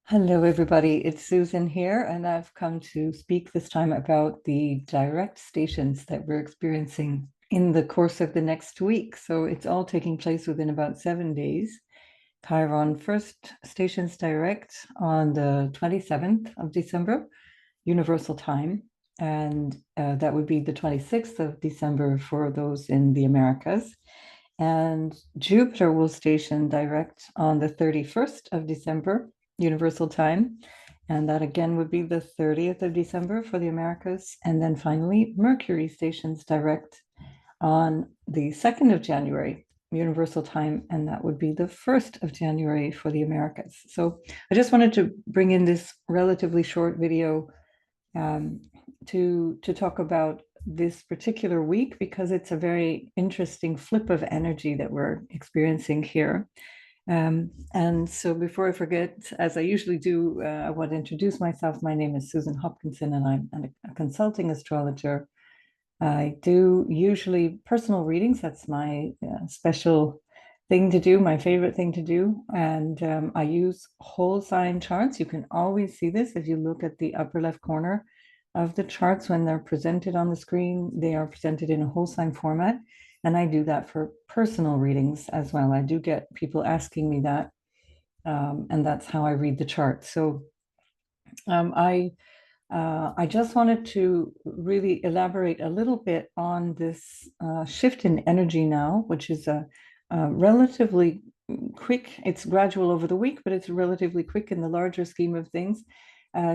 Hello, everybody. It's Susan here, and I've come to speak this time about the direct stations that we're experiencing in the course of the next week. So it's all taking place within about 7 days. Chiron first stations direct on the 27th of December, Universal Time, and that would be the 26th of December for those in the Americas. And Jupiter will station direct on the 31st of December, Universal Time. And that again would be the 30th of December for the Americas. And then finally, Mercury stations direct on the 2nd of January, Universal Time, and that would be the 1st of January for the Americas. So I just wanted to bring in this relatively short video um, to talk about this particular week because it's a very interesting flip of energy that we're experiencing here. And so before I forget, as I usually do, I want to introduce myself. My name is Susan Hopkinson, and I'm a consulting astrologer. I do usually personal readings. That's my special thing to do, my favorite thing to do. And I use whole sign charts. You can always see this if you look at the upper left corner of the charts when they're presented on the screen. They are presented in a whole sign format. And I do that for personal readings as well. I do get people asking me that. And that's how I read the chart. So um, I I just wanted to really elaborate a little bit on this shift in energy now, which is a relatively quick, it's gradual over the week, but it's relatively quick in the larger scheme of things.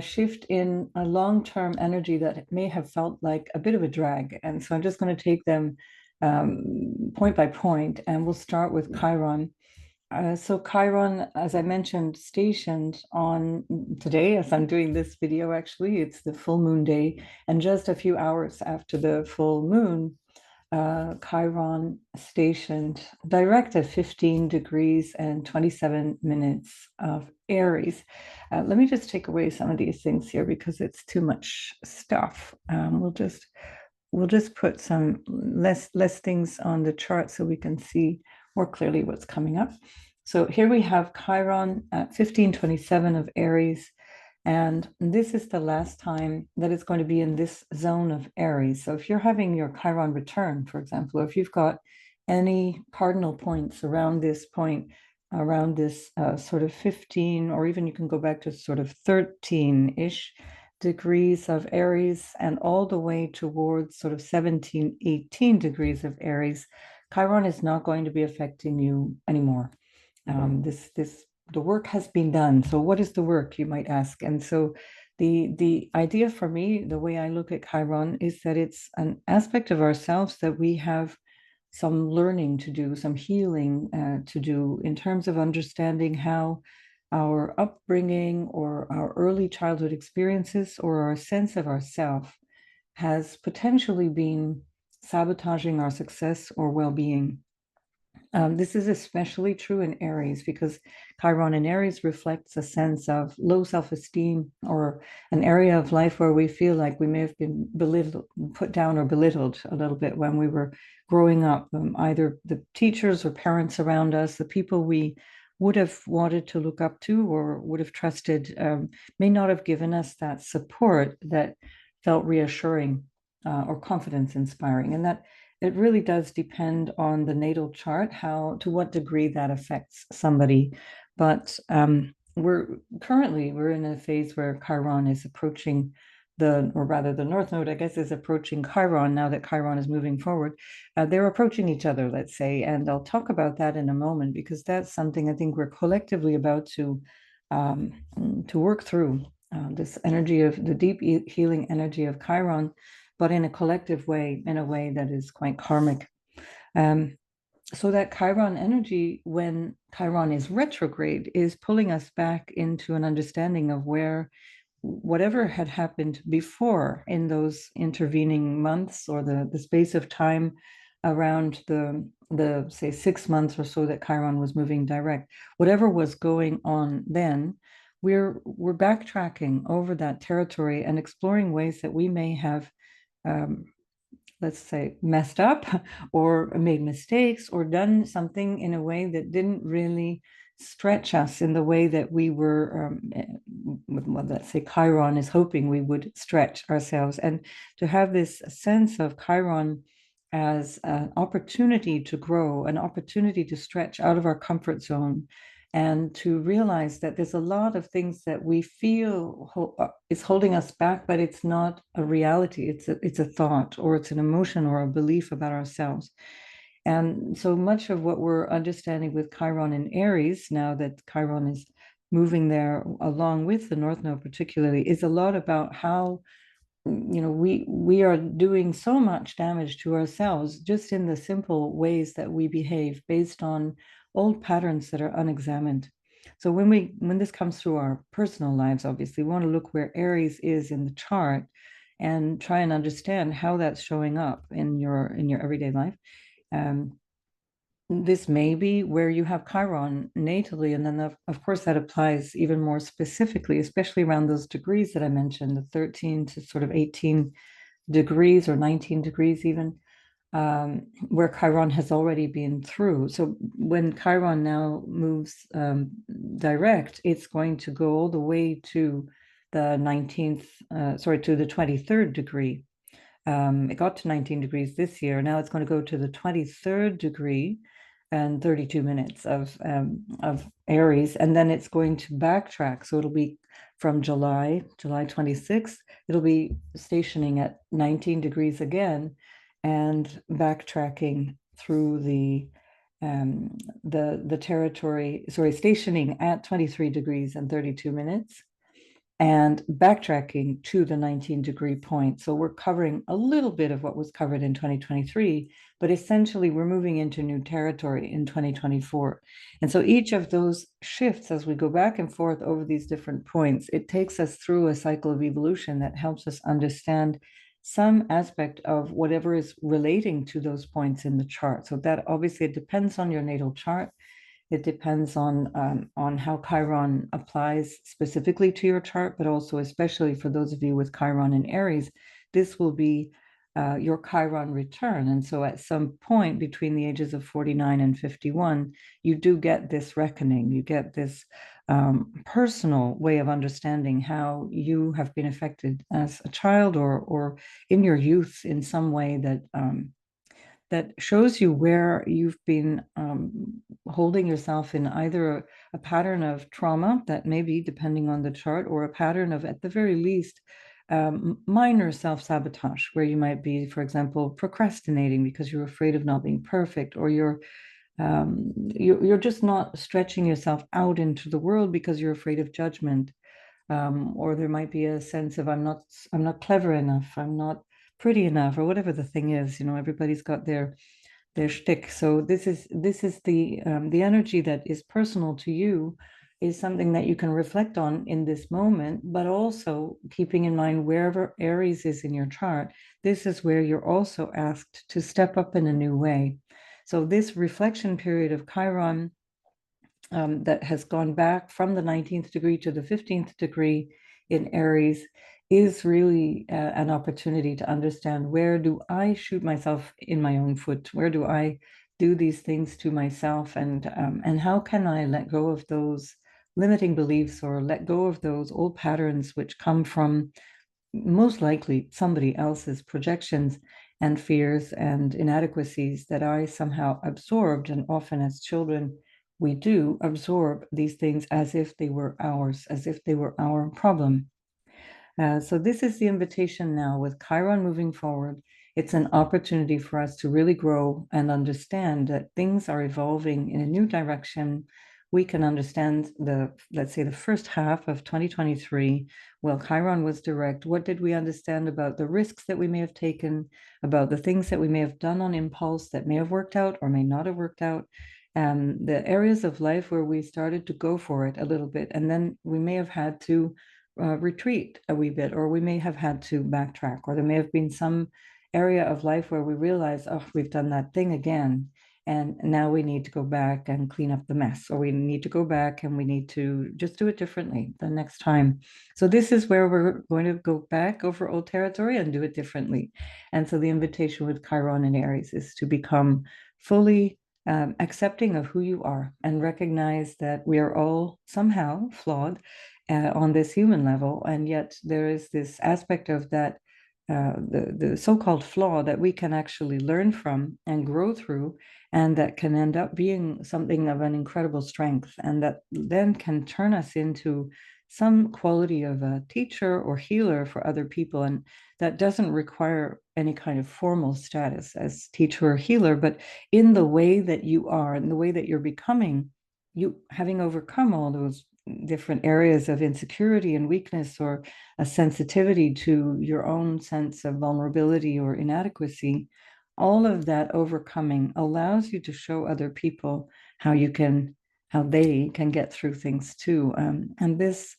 Shift in a long-term energy that may have felt like a bit of a drag. And so I'm just going to take them point by point, and we'll start with Chiron. So Chiron, as I mentioned, stationed on today, as I'm doing this video, actually, it's the full moon day. And just a few hours after the full moon, Chiron stationed direct at 15 degrees and 27 minutes of Aries. Let me just take away some of these things here because it's too much stuff. We'll just put some less things on the chart so we can see more clearly what's coming up. So here we have Chiron at 1527 of Aries, and this is the last time that it's going to be in this zone of Aries. So if you're having your Chiron return, for example, or if you've got any cardinal points around this point, around this sort of 15, or even you can go back to sort of 13-ish degrees of Aries and all the way towards sort of 17, 18 degrees of Aries, Chiron is not going to be affecting you anymore. The work has been done. So what is the work, you might ask? And so the idea for me, the way I look at Chiron, is that it's an aspect of ourselves that we have some learning to do, some healing to do in terms of understanding how our upbringing or our early childhood experiences or our sense of ourself has potentially been sabotaging our success or well-being. This is especially true in Aries because Chiron in Aries reflects a sense of low self-esteem or an area of life where we feel like we may have been belittled, put down or belittled a little bit when we were growing up. Either the teachers or parents around us, the people we would have wanted to look up to or would have trusted, may not have given us that support that felt reassuring or confidence inspiring. And that it really does depend on the natal chart, how to what degree that affects somebody. But we're in a phase where Chiron is approaching or rather the North Node, I guess, is approaching Chiron now that Chiron is moving forward. They're approaching each other, let's say, and I'll talk about that in a moment because that's something I think we're collectively about to work through. This energy of the deep healing energy of Chiron, but in a collective way, in a way that is quite karmic. So that Chiron energy, when Chiron is retrograde, is pulling us back into an understanding of where whatever had happened before in those intervening months or the space of time around the say 6 months or so that Chiron was moving direct, whatever was going on then, we're backtracking over that territory and exploring ways that we may have um, let's say, messed up or made mistakes or done something in a way that didn't really stretch us in the way that we were, well, let's say Chiron is hoping we would stretch ourselves, and to have this sense of Chiron as an opportunity to grow, an opportunity to stretch out of our comfort zone, and to realize that there's a lot of things that we feel is holding us back, but it's not a reality. It's a thought, or it's an emotion, or a belief about ourselves. And so much of what we're understanding with Chiron in Aries, now that Chiron is moving there along with the North Node particularly, is a lot about how we are doing so much damage to ourselves just in the simple ways that we behave based on old patterns that are unexamined. So when this comes through our personal lives, obviously we want to look where Aries is in the chart and try and understand how that's showing up in your everyday life. This may be where you have Chiron natally, and then of course that applies even more specifically, especially around those degrees that I mentioned, the 13 to sort of 18 degrees or 19 degrees even, where Chiron has already been through. So when Chiron now moves direct, it's going to go all the way to the 19th, to the 23rd degree. It got to 19 degrees this year. Now it's going to go to the 23rd degree and 32 minutes of Aries, and then it's going to backtrack. So it'll be from July 26th, it'll be stationing at 19 degrees again and backtracking through the territory, stationing at 23 degrees and 32 minutes and backtracking to the 19-degree point. So we're covering a little bit of what was covered in 2023, but essentially we're moving into new territory in 2024. And so each of those shifts, as we go back and forth over these different points, it takes us through a cycle of evolution that helps us understand some aspect of whatever is relating to those points in the chart. So that obviously it depends on your natal chart. It depends on how Chiron applies specifically to your chart, but also especially for those of you with Chiron in Aries, this will be your Chiron return. And so at some point between the ages of 49 and 51, you do get this reckoning. You get this personal way of understanding how you have been affected as a child or in your youth in some way that shows you where you've been holding yourself in either a pattern of trauma that may be depending on the chart, or a pattern of, at the very least, minor self-sabotage, where you might be, for example, procrastinating because you're afraid of not being perfect, or you're just not stretching yourself out into the world because you're afraid of judgment. Or there might be a sense of I'm not clever enough, I'm not pretty enough, or whatever the thing is. Everybody's got their shtick. So this is the energy that is personal to you, is something that you can reflect on in this moment, but also keeping in mind wherever Aries is in your chart, this is where you're also asked to step up in a new way. So this reflection period of Chiron that has gone back from the 19th degree to the 15th degree in Aries is really an opportunity to understand, where do I shoot myself in my own foot? Where do I do these things to myself? And how can I let go of those limiting beliefs, or let go of those old patterns which come from most likely somebody else's projections and fears and inadequacies that I somehow absorbed. And often as children, we do absorb these things as if they were ours, as if they were our problem. So this is the invitation now with Chiron moving forward. It's an opportunity for us to really grow and understand that things are evolving in a new direction. We can understand let's say the first half of 2023, well, Chiron was direct. What did we understand about the risks that we may have taken, about the things that we may have done on impulse that may have worked out or may not have worked out? The areas of life where we started to go for it a little bit, and then we may have had to retreat a wee bit, or we may have had to backtrack, or there may have been some area of life where we realize, oh, we've done that thing again, and now we need to go back and clean up the mess, or we need to go back and we need to just do it differently the next time. So this is where we're going to go back over old territory and do it differently. And so the invitation with Chiron and Aries is to become fully accepting of who you are, and recognize that we are all somehow flawed on this human level, and yet there is this aspect of that the so-called flaw that we can actually learn from and grow through, and that can end up being something of an incredible strength, and that then can turn us into some quality of a teacher or healer for other people. And that doesn't require any kind of formal status as teacher or healer, but in the way that you are, in the way that you're becoming, you having overcome all those different areas of insecurity and weakness, or a sensitivity to your own sense of vulnerability or inadequacy, all of that overcoming allows you to show other people how how they can get through things too. And this,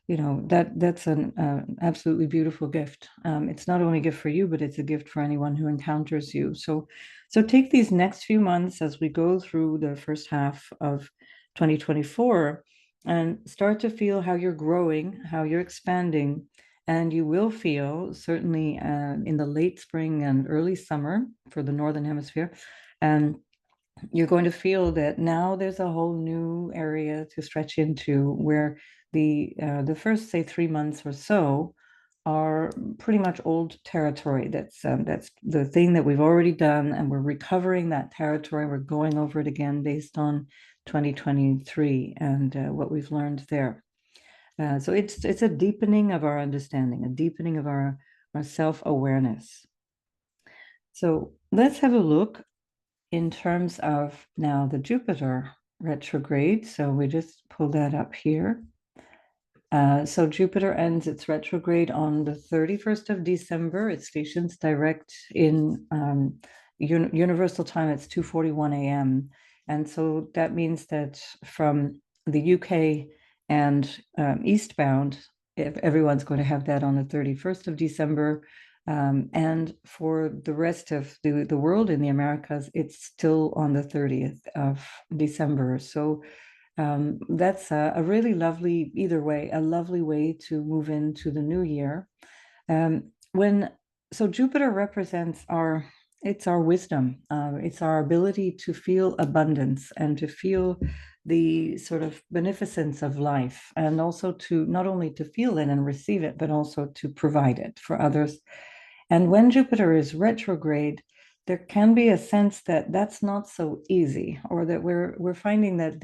that's an absolutely beautiful gift. It's not only a gift for you, but it's a gift for anyone who encounters you. So take these next few months as we go through the first half of 2024 and start to feel how you're growing, how you're expanding. And you will feel, certainly in the late spring and early summer for the Northern Hemisphere, and you're going to feel that now there's a whole new area to stretch into, where the first, say, 3 months or so are pretty much old territory. That's the thing that we've already done, and we're recovering that territory. We're going over it again based on 2023 and what we've learned there. So it's a deepening of our understanding, a deepening of our self-awareness. So let's have a look in terms of now the Jupiter retrograde. So we just pull that up here. So Jupiter ends its retrograde on the 31st of December. It stations direct in universal time. It's 2:41 a.m. And so that means that from the UK and eastbound, if everyone's going to have that on the 31st of December. And for the rest of the world in the Americas, it's still on the 30th of December. So that's a really lovely, either way, a lovely way to move into the new year. So Jupiter represents it's our wisdom. It's our ability to feel abundance and to feel the sort of beneficence of life, and also to not only to feel it and receive it, but also to provide it for others. And when Jupiter is retrograde, there can be a sense that that's not so easy, or that we're finding that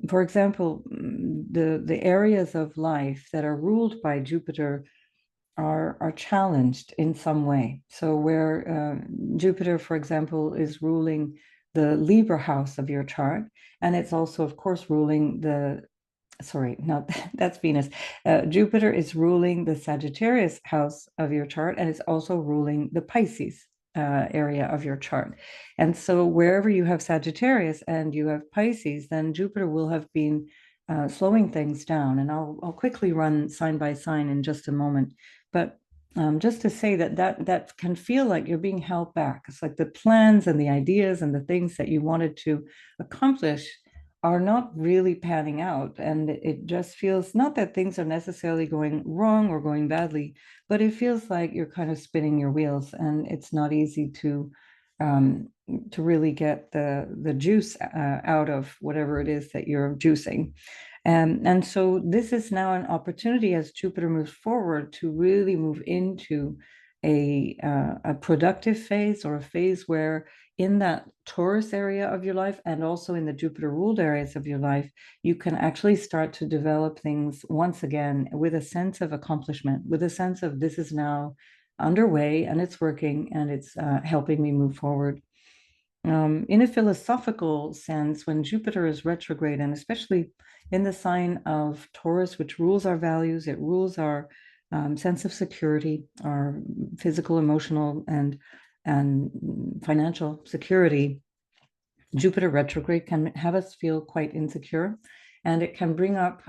for example, the areas of life that are ruled by Jupiter are challenged in some way. So where Jupiter, for example, is ruling the Libra house of your chart, and it's also, of course, ruling sorry, no, that's Venus. Jupiter is ruling the Sagittarius house of your chart, and it's also ruling the Pisces area of your chart. And so wherever you have Sagittarius and you have Pisces, then Jupiter will have been slowing things down. And I'll quickly run sign by sign in just a moment. But just to say that can feel like you're being held back. It's like the plans and the ideas and the things that you wanted to accomplish are not really panning out. And it just feels not that things are necessarily going wrong or going badly, but it feels like you're kind of spinning your wheels, and it's not easy to really get the juice out of whatever it is that you're juicing. And so this is now an opportunity, as Jupiter moves forward, to really move into a productive phase, or a phase where in that Taurus area of your life, and also in the Jupiter ruled areas of your life, you can actually start to develop things once again with a sense of accomplishment, with a sense of this is now underway and it's working and it's helping me move forward. In a philosophical sense, when Jupiter is retrograde, and especially in the sign of Taurus, which rules our values, it rules our sense of security, our physical, emotional, and financial security, Jupiter retrograde can have us feel quite insecure, and it can bring up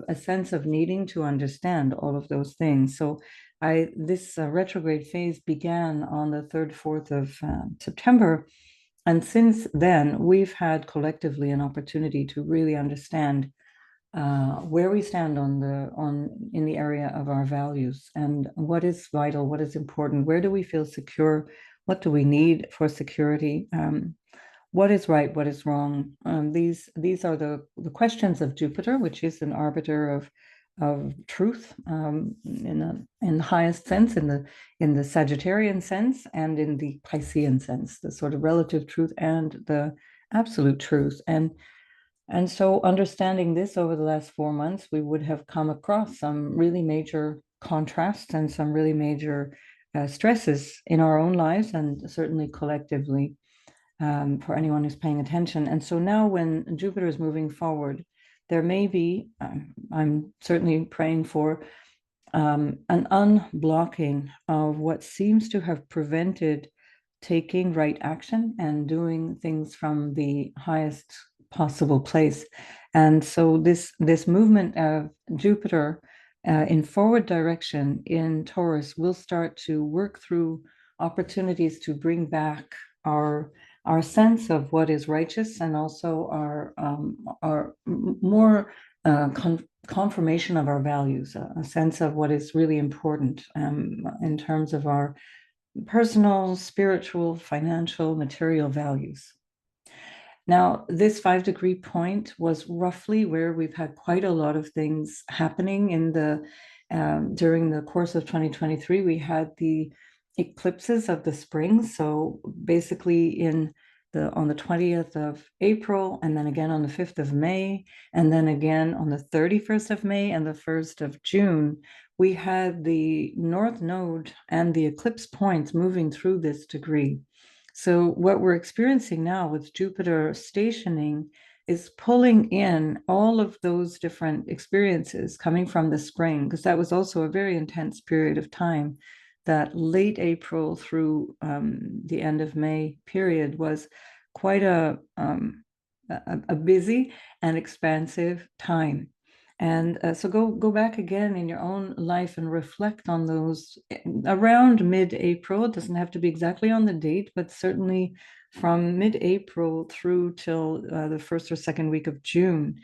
a sense of needing to understand all of those things. So this retrograde phase began on the 3rd, 4th of September. And since then, we've had collectively an opportunity to really understand where we stand in the area of our values, and what is vital, what is important, where do we feel secure, what do we need for security, what is right, what is wrong. These are the questions of Jupiter, which is an arbiter of truth, in the highest sense, in the Sagittarian sense, and in the Piscean sense, the sort of relative truth and the absolute truth. And so understanding this over the last 4 months, we would have come across some really major contrasts and some really major stresses in our own lives, and certainly collectively, for anyone who's paying attention. And so now when Jupiter is moving forward, there may be, I'm certainly praying for, an unblocking of what seems to have prevented taking right action and doing things from the highest possible place. And so this movement of Jupiter in forward direction in Taurus will start to work through opportunities to bring back our sense of what is righteous, and also our more confirmation of our values, a sense of what is really important, in terms of our personal, spiritual, financial, material values. Now, this 5-degree point was roughly where we've had quite a lot of things happening in the during the course of 2023. We had the eclipses of the spring. So basically on the 20th of April, and then again on the 5th of May, and then again on the 31st of May and the 1st of June, we had the North Node and the eclipse points moving through this degree. So what we're experiencing now with Jupiter stationing is pulling in all of those different experiences coming from the spring, because that was also a very intense period of time. That late April through the end of May period was quite a busy and expansive time. And so go back again in your own life and reflect on those around mid-April. It doesn't have to be exactly on the date, but certainly from mid-April through till the first or second week of June.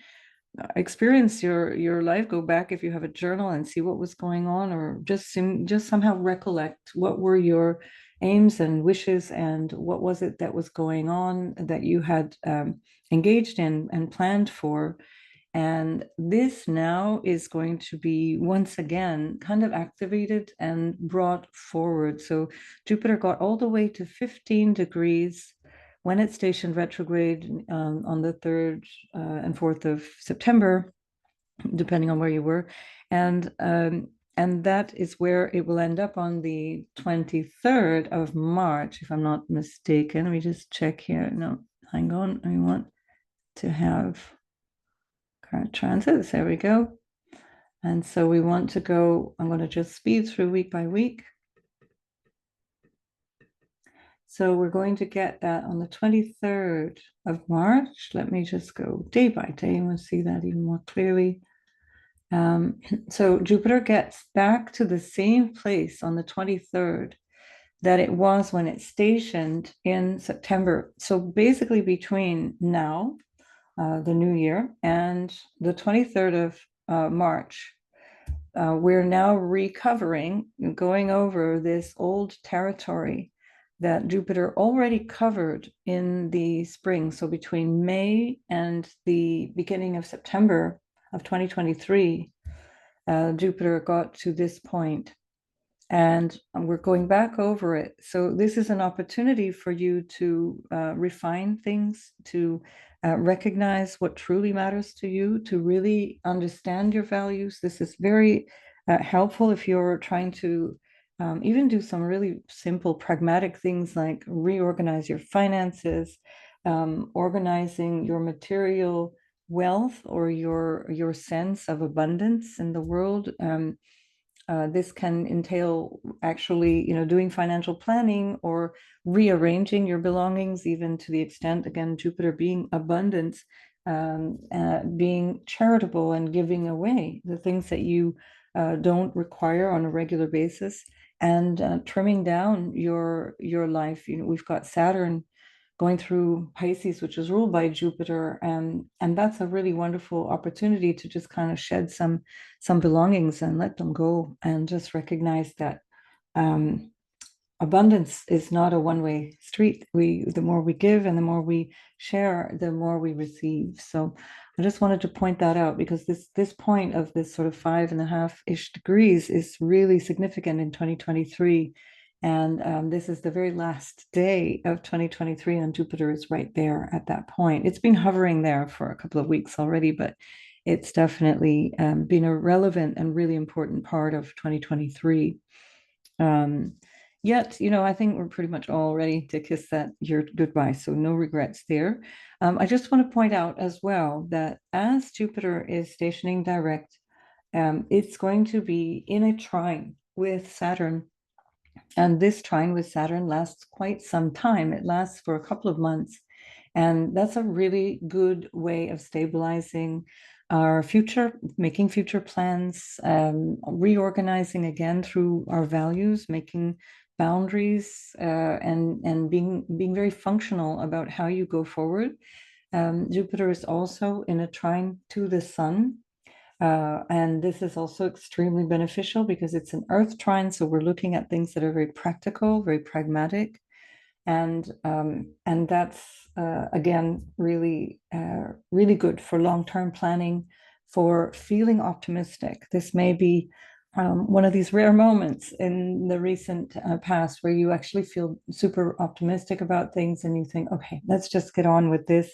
Experience your life. Go back if you have a journal and see what was going on, or just somehow recollect what were your aims and wishes, and what was it that was going on that you had engaged in and planned for. And this now is going to be once again kind of activated and brought forward. So Jupiter got all the way to 15 degrees when it stationed retrograde on the 3rd and 4th of September, depending on where you were. And that is where it will end up on the 23rd of March, if I'm not mistaken. Let me just check here. No, hang on. I want to have current transits. There we go. And so we want to go, I'm going to just speed through week by week. So we're going to get that on the 23rd of March. Let me just go day by day and we'll see that even more clearly. So Jupiter gets back to the same place on the 23rd that it was when it stationed in September. So basically between now, the new year, and the 23rd of March, we're now recovering, going over this old territory that Jupiter already covered in the spring. So between May and the beginning of September of 2023, Jupiter got to this point, and we're going back over it. So this is an opportunity for you to refine things, to recognize what truly matters to you, to really understand your values. This is very helpful if you're trying to even do some really simple, pragmatic things like reorganize your finances, organizing your material wealth, or your sense of abundance in the world. This can entail actually, doing financial planning or rearranging your belongings, even to the extent, again, Jupiter being abundance, being charitable and giving away the things that you don't require on a regular basis, and trimming down your life. We've got Saturn going through Pisces, which is ruled by Jupiter, and that's a really wonderful opportunity to just kind of shed some belongings and let them go, and just recognize that abundance is not a one-way street. The more we give and the more we share, the more we receive. So I just wanted to point that out, because this point of this sort of 5.5-ish degrees is really significant in 2023. And this is the very last day of 2023, and Jupiter is right there at that point. It's been hovering there for a couple of weeks already, but it's definitely been a relevant and really important part of 2023. Yet, I think we're pretty much all ready to kiss that year goodbye, so no regrets there. I just want to point out as well that as Jupiter is stationing direct, it's going to be in a trine with Saturn. And this trine with Saturn lasts quite some time. It lasts for a couple of months. And that's a really good way of stabilizing our future, making future plans, reorganizing again through our values, making boundaries, and being very functional about how you go forward. Jupiter is also in a trine to the Sun. And this is also extremely beneficial because it's an Earth trine. So we're looking at things that are very practical, very pragmatic. And that's again really really good for long-term planning, for feeling optimistic. This may be one of these rare moments in the recent past where you actually feel super optimistic about things and you think, okay, let's just get on with this.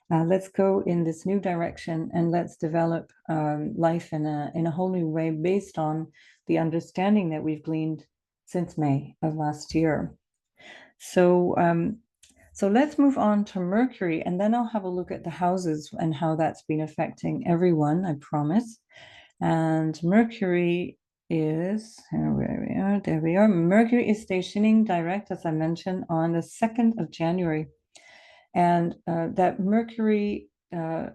Let's go in this new direction and let's develop life in a whole new way based on the understanding that we've gleaned since May of last year. So let's move on to Mercury, and then I'll have a look at the houses and how that's been affecting everyone, I promise. And Mercury is, there we are. Mercury is stationing direct, as I mentioned, on the 2nd of January. And that Mercury,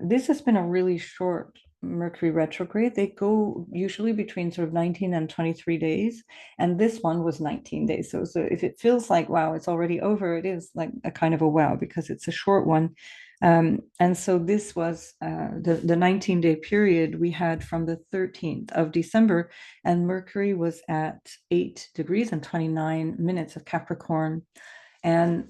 this has been a really short Mercury retrograde. They go usually between sort of 19 and 23 days. And this one was 19 days. So if it feels like, wow, it's already over, it is like a kind of a wow, because it's a short one. And so this was the 19-day period we had from the 13th of December, and Mercury was at 8 degrees and 29 minutes of Capricorn. And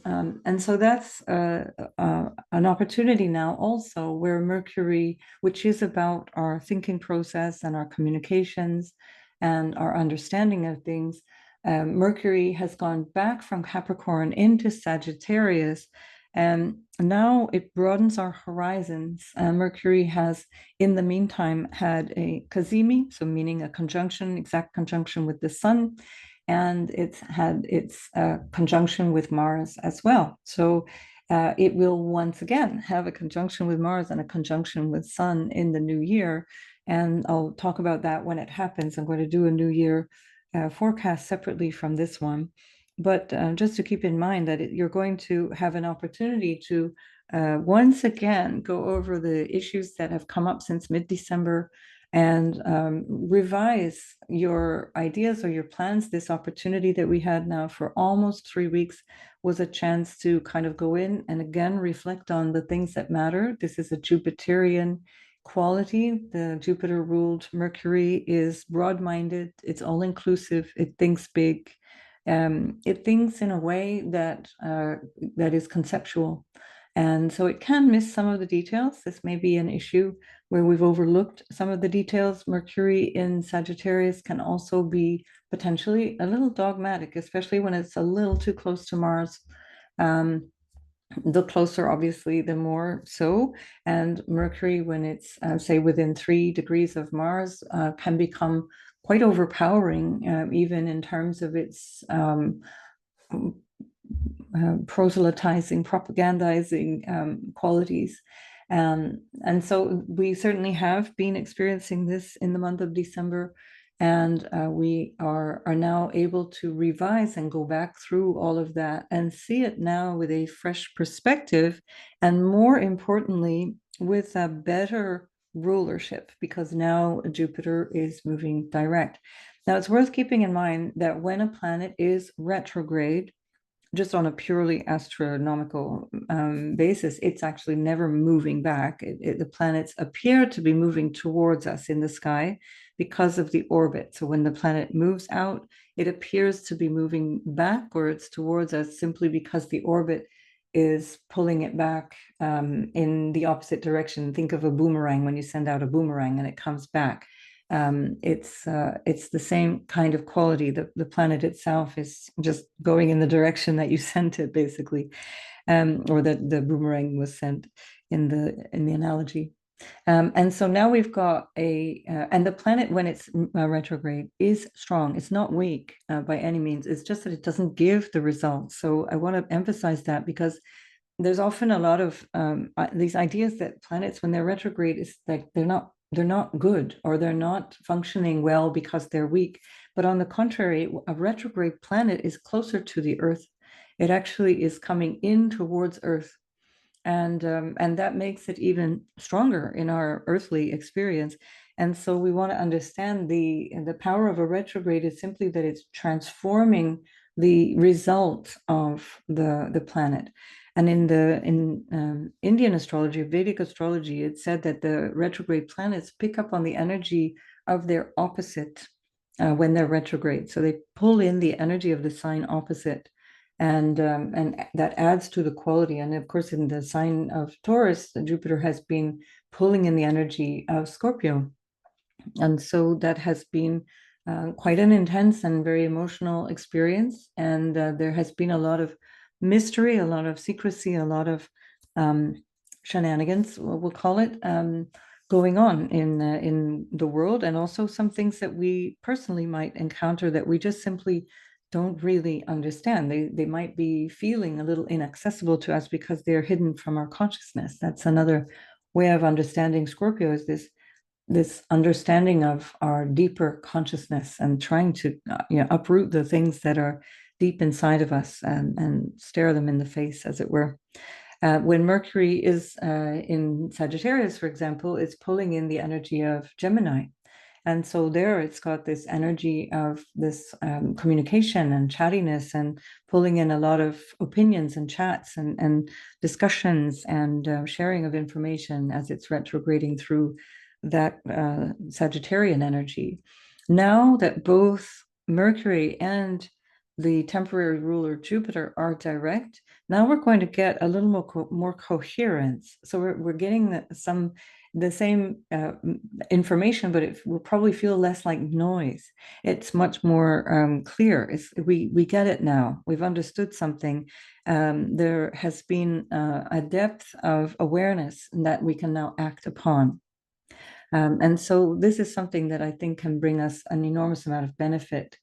so that's an opportunity now also where Mercury, which is about our thinking process and our communications and our understanding of things, Mercury has gone back from Capricorn into Sagittarius, and now it broadens our horizons. Mercury has, in the meantime, had a cazimi, so meaning a conjunction, exact conjunction with the Sun, and it's had its conjunction with Mars as well. So it will once again have a conjunction with Mars and a conjunction with Sun in the new year. And I'll talk about that when it happens. I'm going to do a new year forecast separately from this one. But just to keep in mind that you're going to have an opportunity to once again go over the issues that have come up since mid-December and revise your ideas or your plans. This opportunity that we had now for almost 3 weeks was a chance to kind of go in and again reflect on the things that matter. This is a Jupiterian quality. The Jupiter ruled Mercury is broad-minded, it's all-inclusive, it thinks big, it thinks in a way that that is conceptual. And so it can miss some of the details. This may be an issue where we've overlooked some of the details. Mercury in Sagittarius can also be potentially a little dogmatic, especially when it's a little too close to Mars. The closer, obviously, the more so. And Mercury, when it's, say, within 3 degrees of Mars, can become quite overpowering, even in terms of its proselytizing, propagandizing qualities. And so we certainly have been experiencing this in the month of December, and we are now able to revise and go back through all of that and see it now with a fresh perspective, and more importantly, with a better rulership, because now Jupiter is moving direct. Now, it's worth keeping in mind that when a planet is retrograde, just on a purely astronomical basis, it's actually never moving back. The planets appear to be moving towards us in the sky because of the orbit. So when the planet moves out, it appears to be moving backwards towards us simply because the orbit is pulling it back in the opposite direction. Think of a boomerang when you send out a boomerang and it comes back. It's the same kind of quality. The planet itself is just going in the direction that you sent it, basically, or that the boomerang was sent in the analogy. And so now we've got and the planet when it's retrograde is strong. It's not weak by any means. It's just that it doesn't give the results. So I want to emphasize that because there's often a lot of these ideas that planets, when they're retrograde, is like they're not good or they're not functioning well because they're weak. But on the contrary, a retrograde planet is closer to the Earth. It actually is coming in towards Earth, and that makes it even stronger in our earthly experience. And so we want to understand the power of a retrograde is simply that it's transforming the result of the planet. And in Indian astrology, Vedic astrology, it said that the retrograde planets pick up on the energy of their opposite when they're retrograde. So they pull in the energy of the sign opposite, and that adds to the quality. And of course, in the sign of Taurus, Jupiter has been pulling in the energy of Scorpio, and so that has been quite an intense and very emotional experience. And there has been a lot of mystery, a lot of secrecy, a lot of shenanigans, we'll call it, going on in the world, and also some things that we personally might encounter that we just simply don't really understand. They might be feeling a little inaccessible to us because they're hidden from our consciousness. That's another way of understanding Scorpio, is this understanding of our deeper consciousness and trying to uproot the things that are deep inside of us and stare them in the face, as it were. When Mercury is in Sagittarius, for example, it's pulling in the energy of Gemini. And so there it's got this energy of this communication and chattiness, and pulling in a lot of opinions and chats and discussions and sharing of information as it's retrograding through that Sagittarian energy. Now that both Mercury and the temporary ruler Jupiter are direct, now we're going to get a little more coherence. So we're getting the same information, but it will probably feel less like noise. It's much more clear. We get it now. We've understood something. There has been a depth of awareness that we can now act upon. And so this is something that I think can bring us an enormous amount of benefit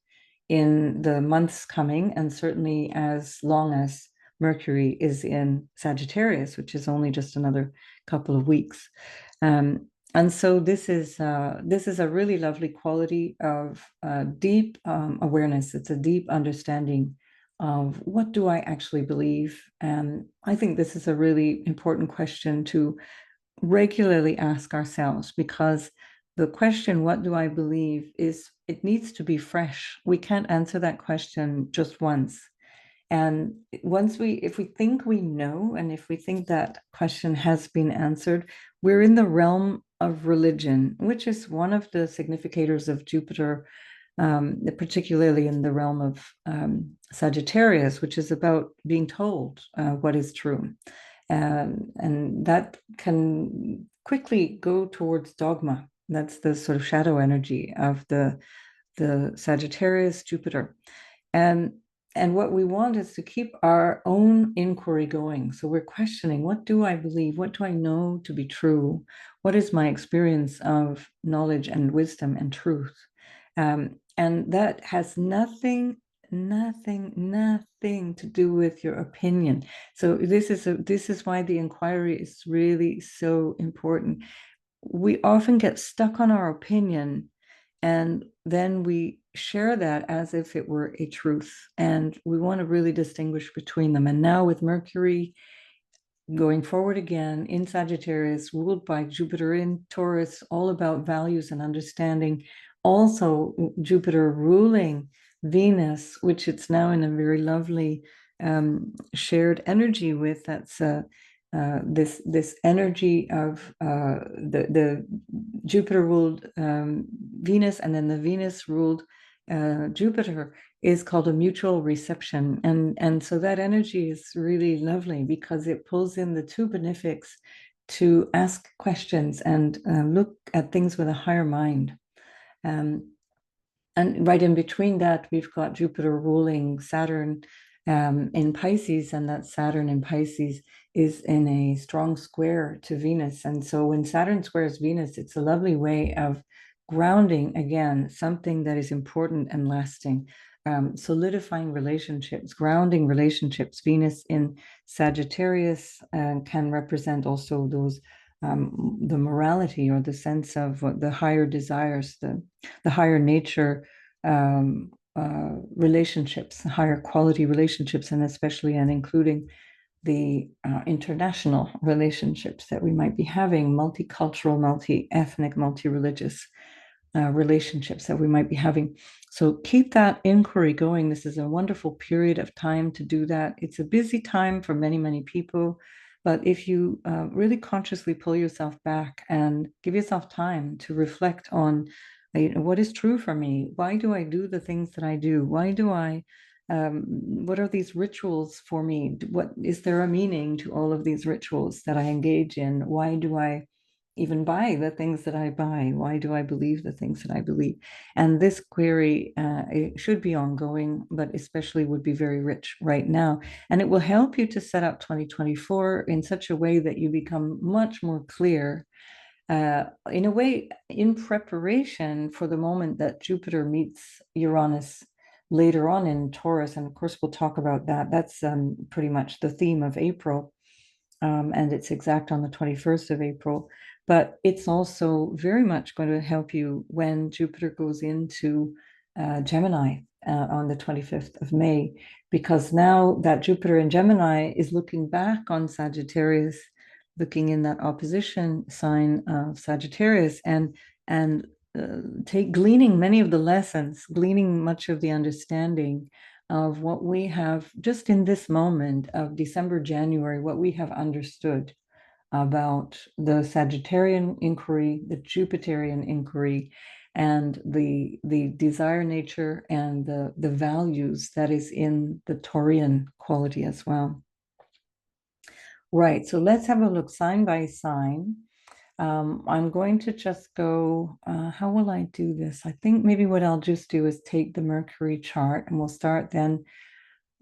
in the months coming, and certainly as long as Mercury is in Sagittarius, which is only just another couple of weeks. And so this is a really lovely quality of deep awareness. It's a deep understanding of what do I actually believe. And I think this is a really important question to regularly ask ourselves, because the question, what do I believe, it needs to be fresh. We can't answer that question just once. And if we think we know, and if we think that question has been answered, we're in the realm of religion, which is one of the significators of Jupiter, particularly in the realm of Sagittarius, which is about being told what is true. And that can quickly go towards dogma. That's the sort of shadow energy of the Sagittarius Jupiter. And what we want is to keep our own inquiry going. So we're questioning, what do I believe? What do I know to be true? What is my experience of knowledge and wisdom and truth? And that has nothing to do with your opinion. So this is why the inquiry is really so important. We often get stuck on our opinion, and then we share that as if it were a truth. And we want to really distinguish between them. And now with Mercury going forward again in Sagittarius, ruled by Jupiter in Taurus, all about values and understanding. Also, Jupiter ruling Venus, which it's now in a very lovely shared energy with. That's this energy of the Jupiter ruled Venus, and then the Venus ruled Jupiter, is called a mutual reception. And so that energy is really lovely because it pulls in the two benefics to ask questions and look at things with a higher mind. And right in between that, we've got Jupiter ruling Saturn in Pisces, and that Saturn in Pisces is in a strong square to Venus. And so when Saturn squares Venus, it's a lovely way of grounding, again, something that is important and lasting, solidifying relationships, grounding relationships. Venus in Sagittarius can represent also those the morality, or the sense of what the higher desires, the higher nature relationships, higher quality relationships, and especially and including the international relationships that we might be having, multicultural, multi-ethnic, multi-religious relationships that we might be having. So keep that inquiry going. This is a wonderful period of time to do that. It's a busy time for many, many people. But if you really consciously pull yourself back and give yourself time to reflect on what is true for me, why do I do the things that I do? Why do I, what are these rituals for me? What is there a meaning to all of these rituals that I engage in? Why do I even buy the things that I buy? Why do I believe the things that I believe? And this query, it should be ongoing, but especially would be very rich right now. And it will help you to set up 2024 in such a way that you become much more clear, in a way, in preparation for the moment that Jupiter meets Uranus later on in Taurus. And of course, we'll talk about that. That's pretty much the theme of April. And it's exact on the 21st of April. But it's also very much going to help you when Jupiter goes into Gemini on the 25th of May, because now that Jupiter in Gemini is looking back on Sagittarius, looking in that opposition sign of Sagittarius, and gleaning many of the lessons, gleaning much of the understanding of what we have just in this moment of December, January, what we have understood about the Sagittarian inquiry, the Jupiterian inquiry, and the desire nature and the values that is in the Taurian quality as well. Right, so let's have a look sign by sign. I'm going to just go, how will I do this? I think maybe what I'll just do is take the Mercury chart, and we'll start then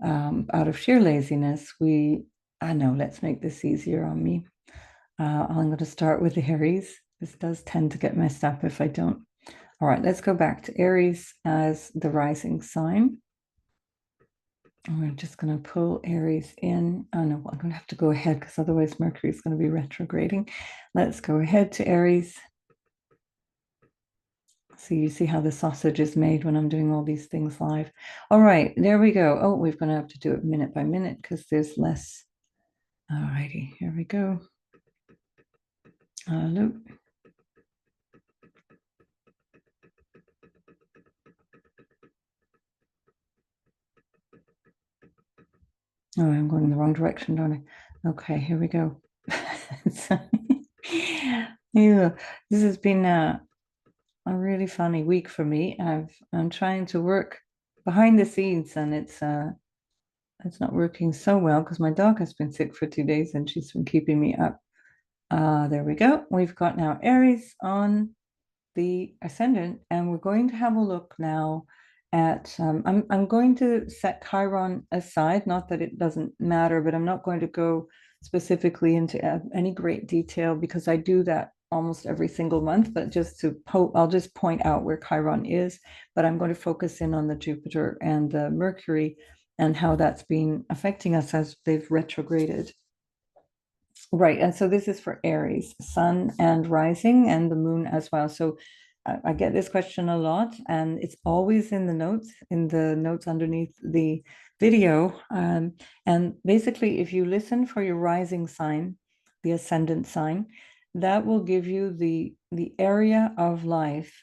out of sheer laziness. I know, let's make this easier on me. I'm going to start with the Aries. This does tend to get messed up if I don't. All right, let's go back to Aries as the rising sign. We're just going to pull Aries in. Oh no, I'm going to have to go ahead because otherwise Mercury is going to be retrograding. Let's go ahead to Aries. So you see how the sausage is made when I'm doing all these things live. All right, there we go. Oh, we're going to have to do it minute by minute because there's less. All righty, here we go. Loop. Oh, I'm going in the wrong direction, don't I? Okay, here we go. Yeah, this has been a really funny week for me. I'm trying to work behind the scenes, and it's not working so well because my dog has been sick for 2 days and she's been keeping me up. There we go. We've got now Aries on the ascendant, and we're going to have a look now at I'm going to set Chiron aside, not that it doesn't matter, but I'm not going to go specifically into any great detail because I do that almost every single month, but I'll just point out where Chiron is, but I'm going to focus in on the Jupiter and the Mercury and how that's been affecting us as they've retrograded. Right, and so this is for Aries, sun and rising, and the moon as well. So I get this question a lot, and it's always in the notes underneath the video. And basically, if you listen for your rising sign, the ascendant sign, that will give you the area of life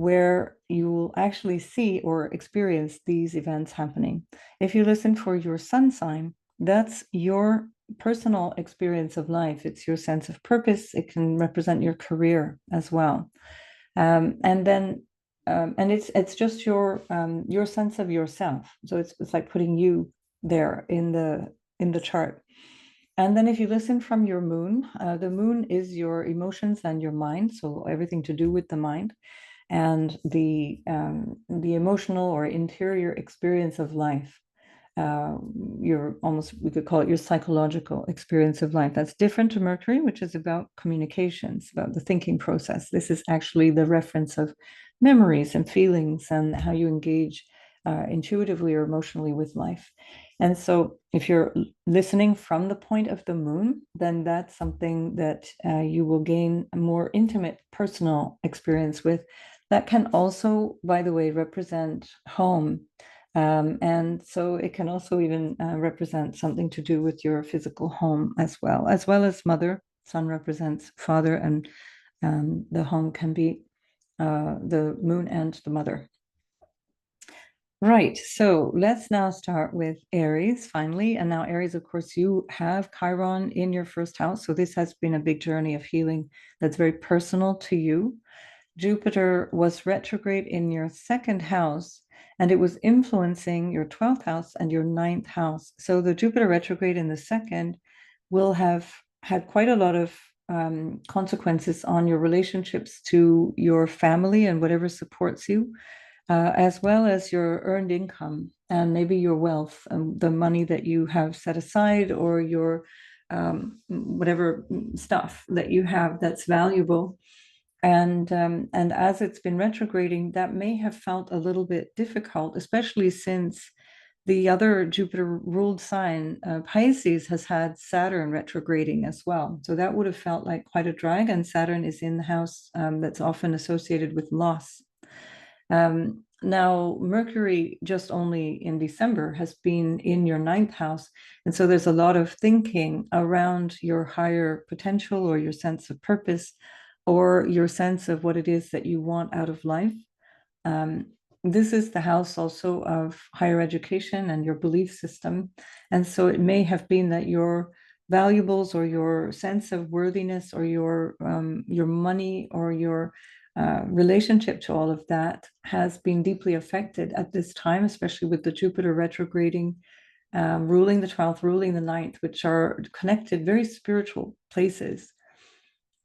where you will actually see or experience these events happening. If you listen for your sun sign, that's your personal experience of life. It's your sense of purpose. It can represent your career as well. And then and it's just your sense of yourself. So it's like putting you there in the chart. And then if you listen from your moon, the moon is your emotions and your mind, so everything to do with the mind and the emotional or interior experience of life. Your almost, we could call it your psychological experience of life. That's different to Mercury, which is about communications, about the thinking process. This is actually the reference of memories and feelings and how you engage intuitively or emotionally with life. And so if you're listening from the point of the moon, then that's something that you will gain a more intimate personal experience with. That can also, by the way, represent home. And so it can also even represent something to do with your physical home as well as mother. Sun represents father, and the home can be the moon and the mother. Right, so let's now start with Aries finally. And now, Aries, of course, you have Chiron in your first house. So this has been a big journey of healing that's very personal to you. Jupiter was retrograde in your second house, and it was influencing your 12th house and your ninth house. So the Jupiter retrograde in the second will have had quite a lot of consequences on your relationships to your family and whatever supports you, as well as your earned income and maybe your wealth and the money that you have set aside, or your whatever stuff that you have that's valuable. And as it's been retrograding, that may have felt a little bit difficult, especially since the other Jupiter ruled sign, Pisces, has had Saturn retrograding as well. So that would have felt like quite a drag. And Saturn is in the house that's often associated with loss. Now, Mercury just only in December has been in your ninth house. And so there's a lot of thinking around your higher potential or your sense of purpose or your sense of what it is that you want out of life. This is the house also of higher education and your belief system. And so it may have been that your valuables or your sense of worthiness or your money or your relationship to all of that has been deeply affected at this time, especially with the Jupiter retrograding, ruling the 12th, ruling the ninth, which are connected, very spiritual places.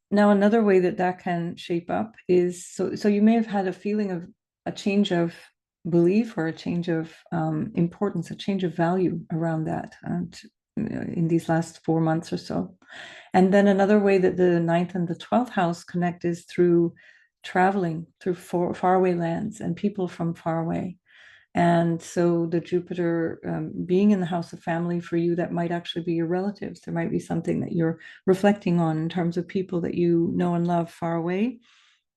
Now, another way that that can shape up is so you may have had a feeling of a change of belief or a change of importance, a change of value around that in these last 4 months or so. And then another way that the ninth and the 12th house connect is through traveling through faraway lands and people from far away. And so the Jupiter being in the house of family for you, that might actually be your relatives. There might be something that you're reflecting on in terms of people that you know and love far away.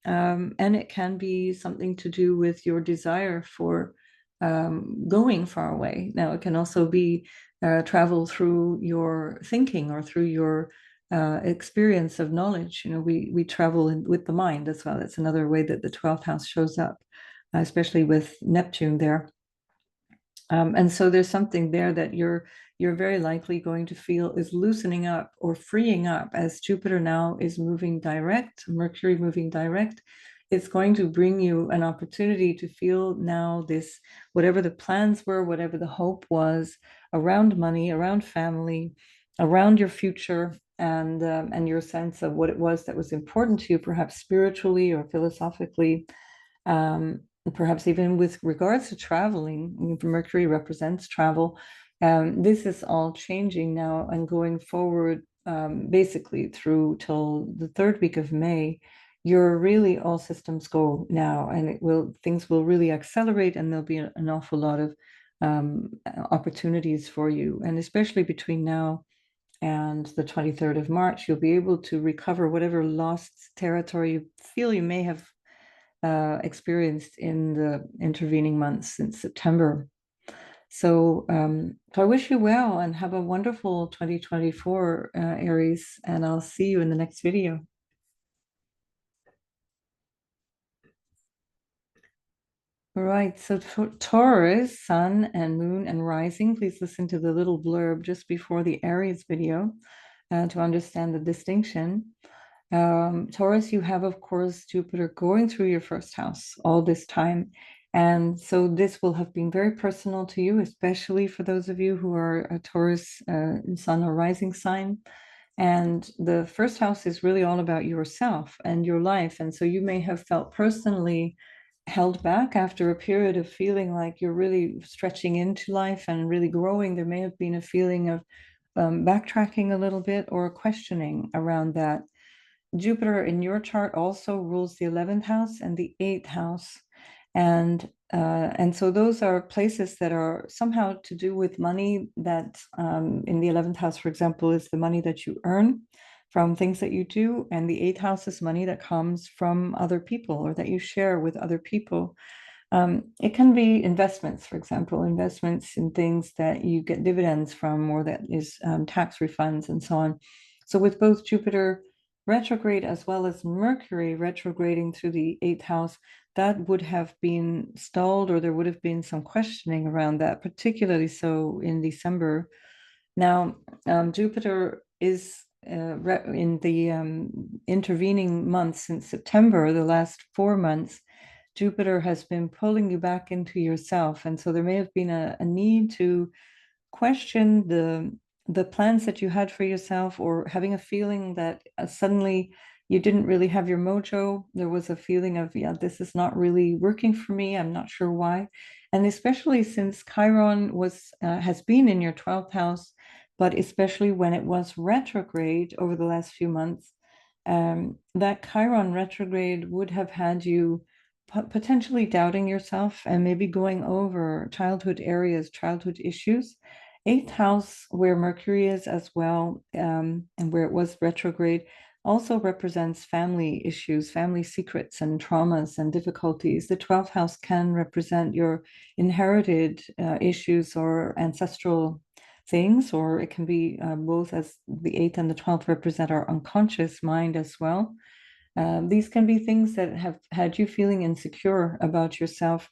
And it can be something to do with your desire for going far away. Now, it can also be travel through your thinking or through your experience of knowledge. You know, we travel with the mind as well. That's another way that the 12th house shows up, especially with Neptune there. And so there's something there that you're very likely going to feel is loosening up or freeing up as Jupiter now is moving direct, Mercury moving direct. It's going to bring you an opportunity to feel now this, whatever the plans were, whatever the hope was around money, around family, around your future, and your sense of what it was that was important to you, perhaps spiritually or philosophically. Perhaps even with regards to traveling, Mercury represents travel. This is all changing now and going forward, basically through till the third week of May. You're really all systems go now, and things will really accelerate, and there'll be an awful lot of opportunities for you, and especially between now and the 23rd of March, you'll be able to recover whatever lost territory you feel you may have experienced in the intervening months since September. So I wish you well and have a wonderful 2024, Aries, and I'll see you in the next video. Right. So Taurus, sun and moon and rising, please listen to the little blurb just before the Aries video to understand the distinction. Taurus, you have, of course, Jupiter going through your first house all this time. And so this will have been very personal to you, especially for those of you who are a Taurus sun or rising sign. And the first house is really all about yourself and your life. And so you may have felt personally held back after a period of feeling like you're really stretching into life and really growing. There may have been a feeling of backtracking a little bit or questioning around that. Jupiter in your chart also rules the 11th house and the 8th house. And so those are places that are somehow to do with money that in the 11th house, for example, is the money that you earn from things that you do. And the 8th house is money that comes from other people or that you share with other people. It can be investments, for example, investments in things that you get dividends from or that is tax refunds and so on. So with both Jupiter retrograde as well as Mercury retrograding through the 8th house, that would have been stalled or there would have been some questioning around that, particularly so in December. Now, Jupiter is in the intervening months since September, the last 4 months, Jupiter has been pulling you back into yourself. And so there may have been a need to question the plans that you had for yourself, or having a feeling that suddenly you didn't really have your mojo. There was a feeling of, yeah, this is not really working for me. I'm not sure why. And especially since Chiron was has been in your 12th house, but especially when it was retrograde over the last few months, that Chiron retrograde would have had you potentially doubting yourself and maybe going over childhood areas, childhood issues. 8th house, where Mercury is as well, and where it was retrograde, also represents family issues, family secrets, and traumas and difficulties. The 12th house can represent your inherited issues or ancestral things, or it can be both, as the 8th and the 12th represent our unconscious mind as well. These can be things that have had you feeling insecure about yourself.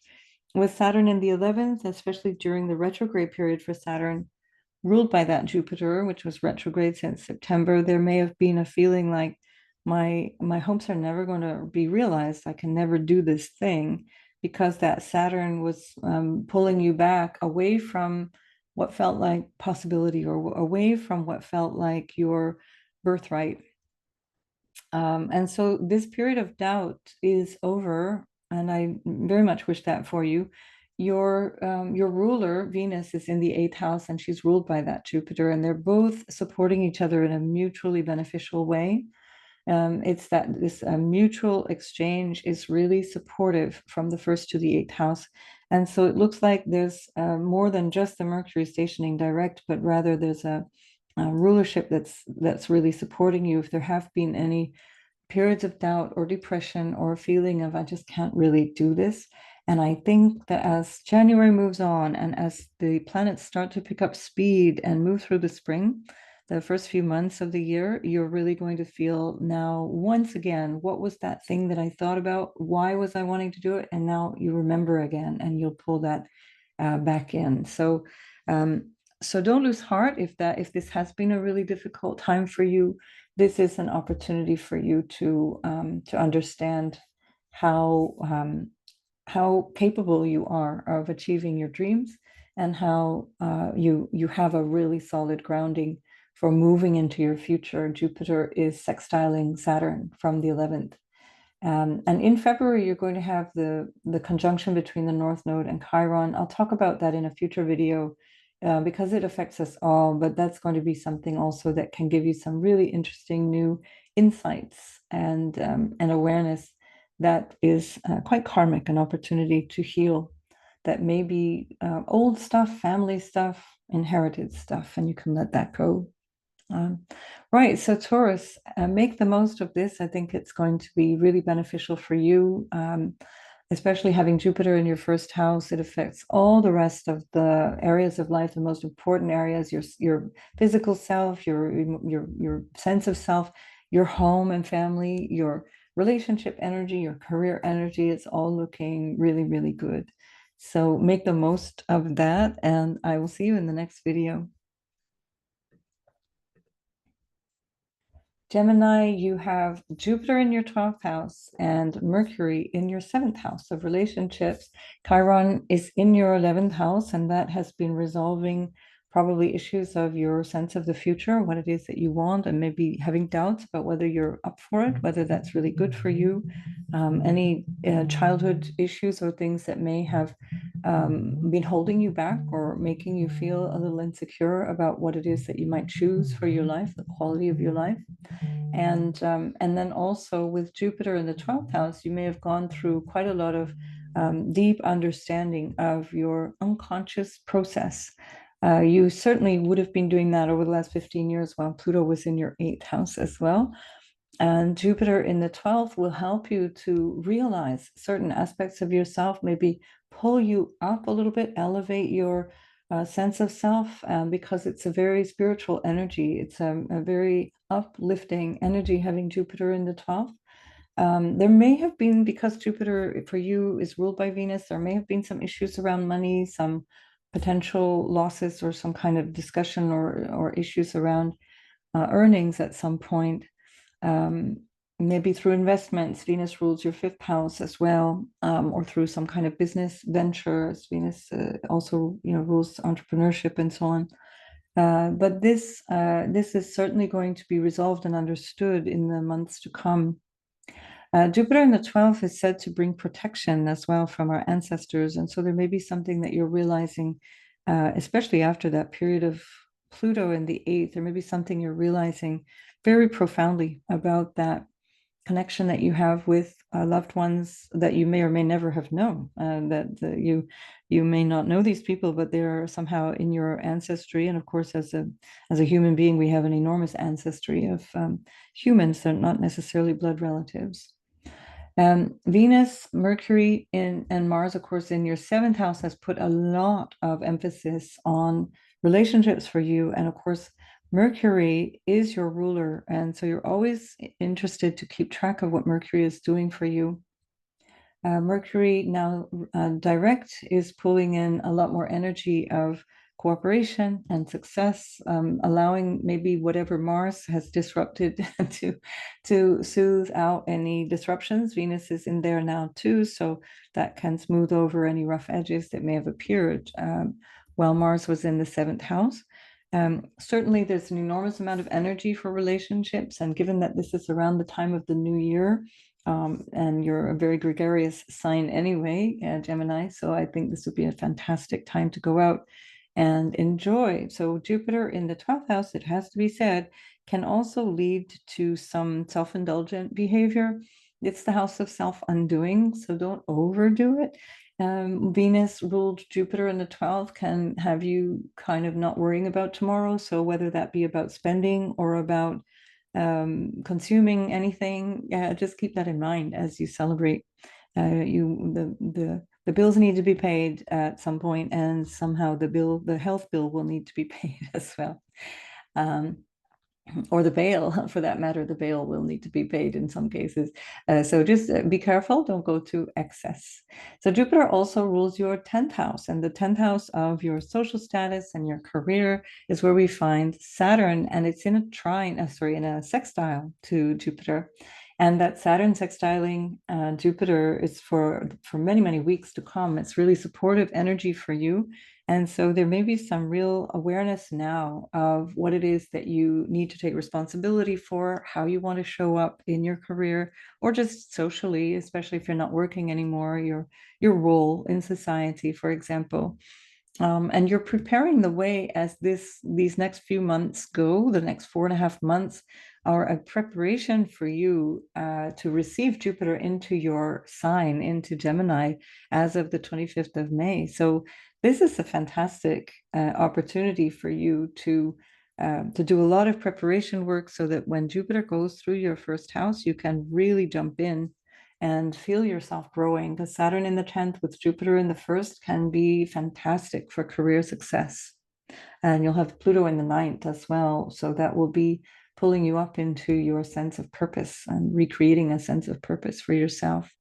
With Saturn in the 11th, especially during the retrograde period for Saturn, ruled by that Jupiter, which was retrograde since September, there may have been a feeling like my hopes are never going to be realized. I can never do this thing because that Saturn was pulling you back away from what felt like possibility or away from what felt like your birthright. And so this period of doubt is over, and I very much wish that for you. Your ruler, Venus, is in the 8th house, and she's ruled by that Jupiter, and they're both supporting each other in a mutually beneficial way. It's that this mutual exchange is really supportive from the first to the 8th house. And so it looks like there's more than just the Mercury stationing direct, but rather there's a rulership that's really supporting you. If there have been any periods of doubt or depression or a feeling of I just can't really do this. And I think that as January moves on and as the planets start to pick up speed and move through the spring, the first few months of the year, you're really going to feel now, once again, what was that thing that I thought about? Why was I wanting to do it? And now you remember again, and you'll pull that back in. Um, so don't lose heart if this has been a really difficult time for you. This is an opportunity for you to understand how capable you are of achieving your dreams, and how you have a really solid grounding for moving into your future. Jupiter is sextiling Saturn from the 11th. And in February, you're going to have the conjunction between the North Node and Chiron. I'll talk about that in a future video because it affects us all, but that's going to be something also that can give you some really interesting new insights and awareness that is quite karmic, an opportunity to heal that may be old stuff, family stuff, inherited stuff, and you can let that go. Um, right, so Taurus, make the most of this. I think it's going to be really beneficial for you, especially having Jupiter in your first house. It affects all the rest of the areas of life, the most important areas: your physical self, your sense of self, your home and family, your relationship energy, your career energy. It's all looking really, really good. So make the most of that, and I will see you in the next video. Gemini, you have Jupiter in your 12th house and Mercury in your 7th house of relationships. Chiron is in your 11th house, and that has been resolving probably issues of your sense of the future, what it is that you want, and maybe having doubts about whether you're up for it, whether that's really good for you. Any childhood issues or things that may have been holding you back or making you feel a little insecure about what it is that you might choose for your life, the quality of your life. And then also with Jupiter in the 12th house, you may have gone through quite a lot of deep understanding of your unconscious process. You certainly would have been doing that over the last 15 years while Pluto was in your 8th house as well. And Jupiter in the 12th will help you to realize certain aspects of yourself, maybe pull you up a little bit, elevate your sense of self, because it's a very spiritual energy. It's a very uplifting energy having Jupiter in the 12th. There may have been, because Jupiter for you is ruled by Venus, there may have been some issues around money, some potential losses, or some kind of discussion or issues around earnings at some point. Maybe through investments. Venus rules your 5th house as well, or through some kind of business ventures. Venus also, rules entrepreneurship and so on. But this is certainly going to be resolved and understood in the months to come. Jupiter in the 12th is said to bring protection as well from our ancestors. And so there may be something that you're realizing, especially after that period of Pluto in the 8th, there may be something you're realizing very profoundly about that connection that you have with loved ones that you may or may never have known. You may not know these people, but they're somehow in your ancestry. And of course, as a human being, we have an enormous ancestry of humans that are not necessarily blood relatives. Venus, Mercury, and Mars, of course, in your 7th house has put a lot of emphasis on relationships for you. And of course, Mercury is your ruler. And so you're always interested to keep track of what Mercury is doing for you. Mercury now direct is pulling in a lot more energy of cooperation and success, allowing maybe whatever Mars has disrupted to soothe out any disruptions. Venus is in there now too, so that can smooth over any rough edges that may have appeared while Mars was in the 7th house. Certainly, there's an enormous amount of energy for relationships, and given that this is around the time of the new year, and you're a very gregarious sign anyway, Gemini, so I think this would be a fantastic time to go out and enjoy. So Jupiter in the 12th house, it has to be said, can also lead to some self-indulgent behavior. It's the house of self-undoing, so don't overdo it. Venus ruled Jupiter in the 12th can have you kind of not worrying about tomorrow. So whether that be about spending or about consuming anything, just keep that in mind as you celebrate. The bills need to be paid at some point, and somehow the health bill will need to be paid as well. Or the bail, for that matter, the bail will need to be paid in some cases. So just be careful, don't go to excess. So Jupiter also rules your 10th house, and the 10th house of your social status and your career is where we find Saturn, and it's in a sextile to Jupiter. And that Saturn sextiling Jupiter is for many, many weeks to come. It's really supportive energy for you. And so there may be some real awareness now of what it is that you need to take responsibility for, how you want to show up in your career, or just socially, especially if you're not working anymore, your role in society, for example. And you're preparing the way as these next few months go. The next 4.5 months are a preparation for you to receive Jupiter into your sign, into Gemini, as of the 25th of May. So this is a fantastic opportunity for you to do a lot of preparation work so that when Jupiter goes through your 1st house, you can really jump in and feel yourself growing. Because Saturn in the 10th with Jupiter in the 1st can be fantastic for career success. And you'll have Pluto in the 9th as well. So that will be pulling you up into your sense of purpose and recreating a sense of purpose for yourself.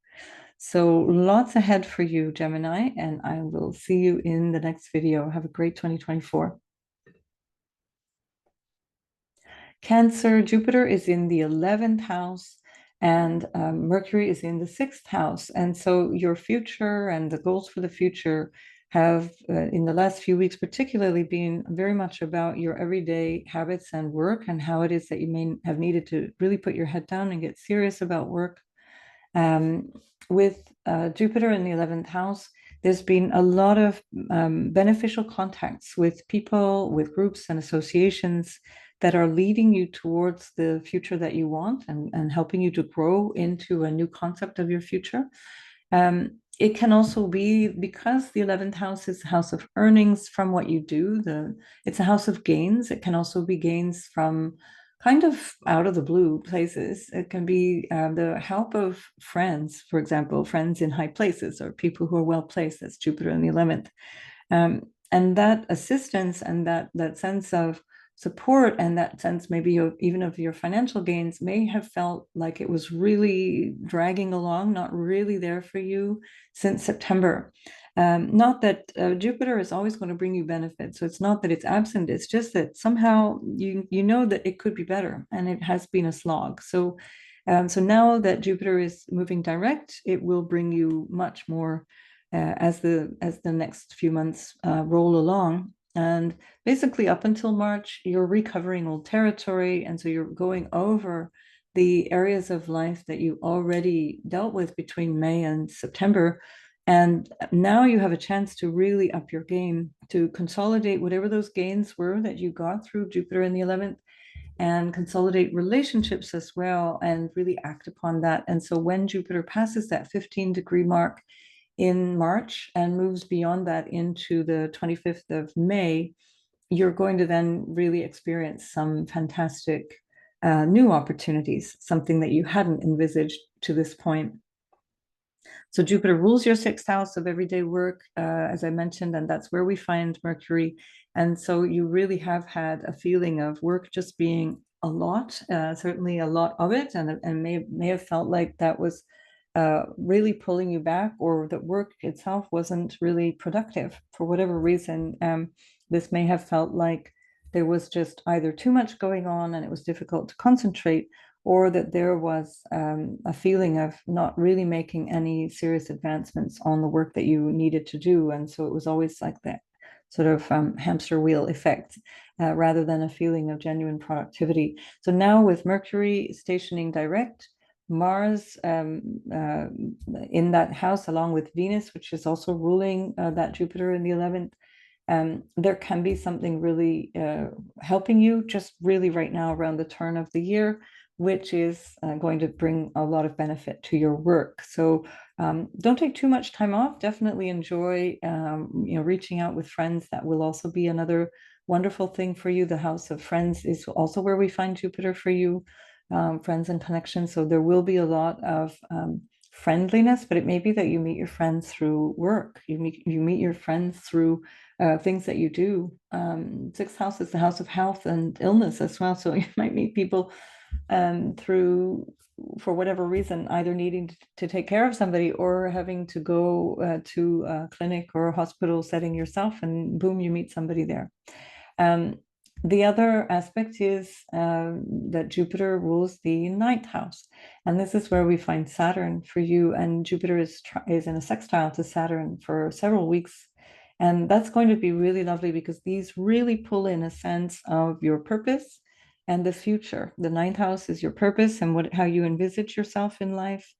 So lots ahead for you, Gemini, and I will see you in the next video. Have a great 2024. Cancer, Jupiter is in the 11th house and Mercury is in the 6th house. And so your future and the goals for the future have, in the last few weeks, particularly been very much about your everyday habits and work and how it is that you may have needed to really put your head down and get serious about work. With Jupiter in the 11th house, there's been a lot of beneficial contacts with people, with groups and associations that are leading you towards the future that you want and helping you to grow into a new concept of your future. It can also be because the 11th house is the house of earnings from what you do. It's a house of gains. It can also be gains from kind of out of the blue places. It can be the help of friends, for example, friends in high places or people who are well placed. That's Jupiter in the 11th. And that assistance and that sense of support and that sense maybe even of your financial gains may have felt like it was really dragging along, not really there for you since September. Not that Jupiter is always going to bring you benefits. So it's not that it's absent. It's just that somehow you know that it could be better and it has been a slog. So now that Jupiter is moving direct, it will bring you much more as the next few months roll along. And basically, up until March, you're recovering old territory. And so you're going over the areas of life that you already dealt with between May and September. And now you have a chance to really up your game, to consolidate whatever those gains were that you got through Jupiter in the 11th and consolidate relationships as well and really act upon that. And so when Jupiter passes that 15-degree mark in March and moves beyond that into the 25th of May, you're going to then really experience some fantastic new opportunities, something that you hadn't envisaged to this point. So Jupiter rules your 6th house of everyday work, as I mentioned, and that's where we find Mercury. And so you really have had a feeling of work just being a lot, certainly a lot of it, and may have felt like that was really pulling you back, or that work itself wasn't really productive for whatever reason. This may have felt like there was just either too much going on and it was difficult to concentrate, or that there was a feeling of not really making any serious advancements on the work that you needed to do. And so it was always like that sort of hamster wheel effect, rather than a feeling of genuine productivity. So now with Mercury stationing direct, Mars in that house, along with Venus, which is also ruling that Jupiter in the 11th, there can be something really helping you just really right now around the turn of the year, which is going to bring a lot of benefit to your work. So don't take too much time off. Definitely enjoy, reaching out with friends. That will also be another wonderful thing for you. The house of friends is also where we find Jupiter for you, friends and connections. So there will be a lot of friendliness, but it may be that you meet your friends through work. You meet your friends through things that you do. 6th house is the house of health and illness as well. So you might meet people through, for whatever reason, either needing to take care of somebody or having to go to a clinic or a hospital setting yourself, and boom, you meet somebody there. The other aspect is that Jupiter rules the 9th house. And this is where we find Saturn for you. And Jupiter is in a sextile to Saturn for several weeks. And that's going to be really lovely because these really pull in a sense of your purpose and the future. The 9th house is your purpose and how you envisage yourself in life,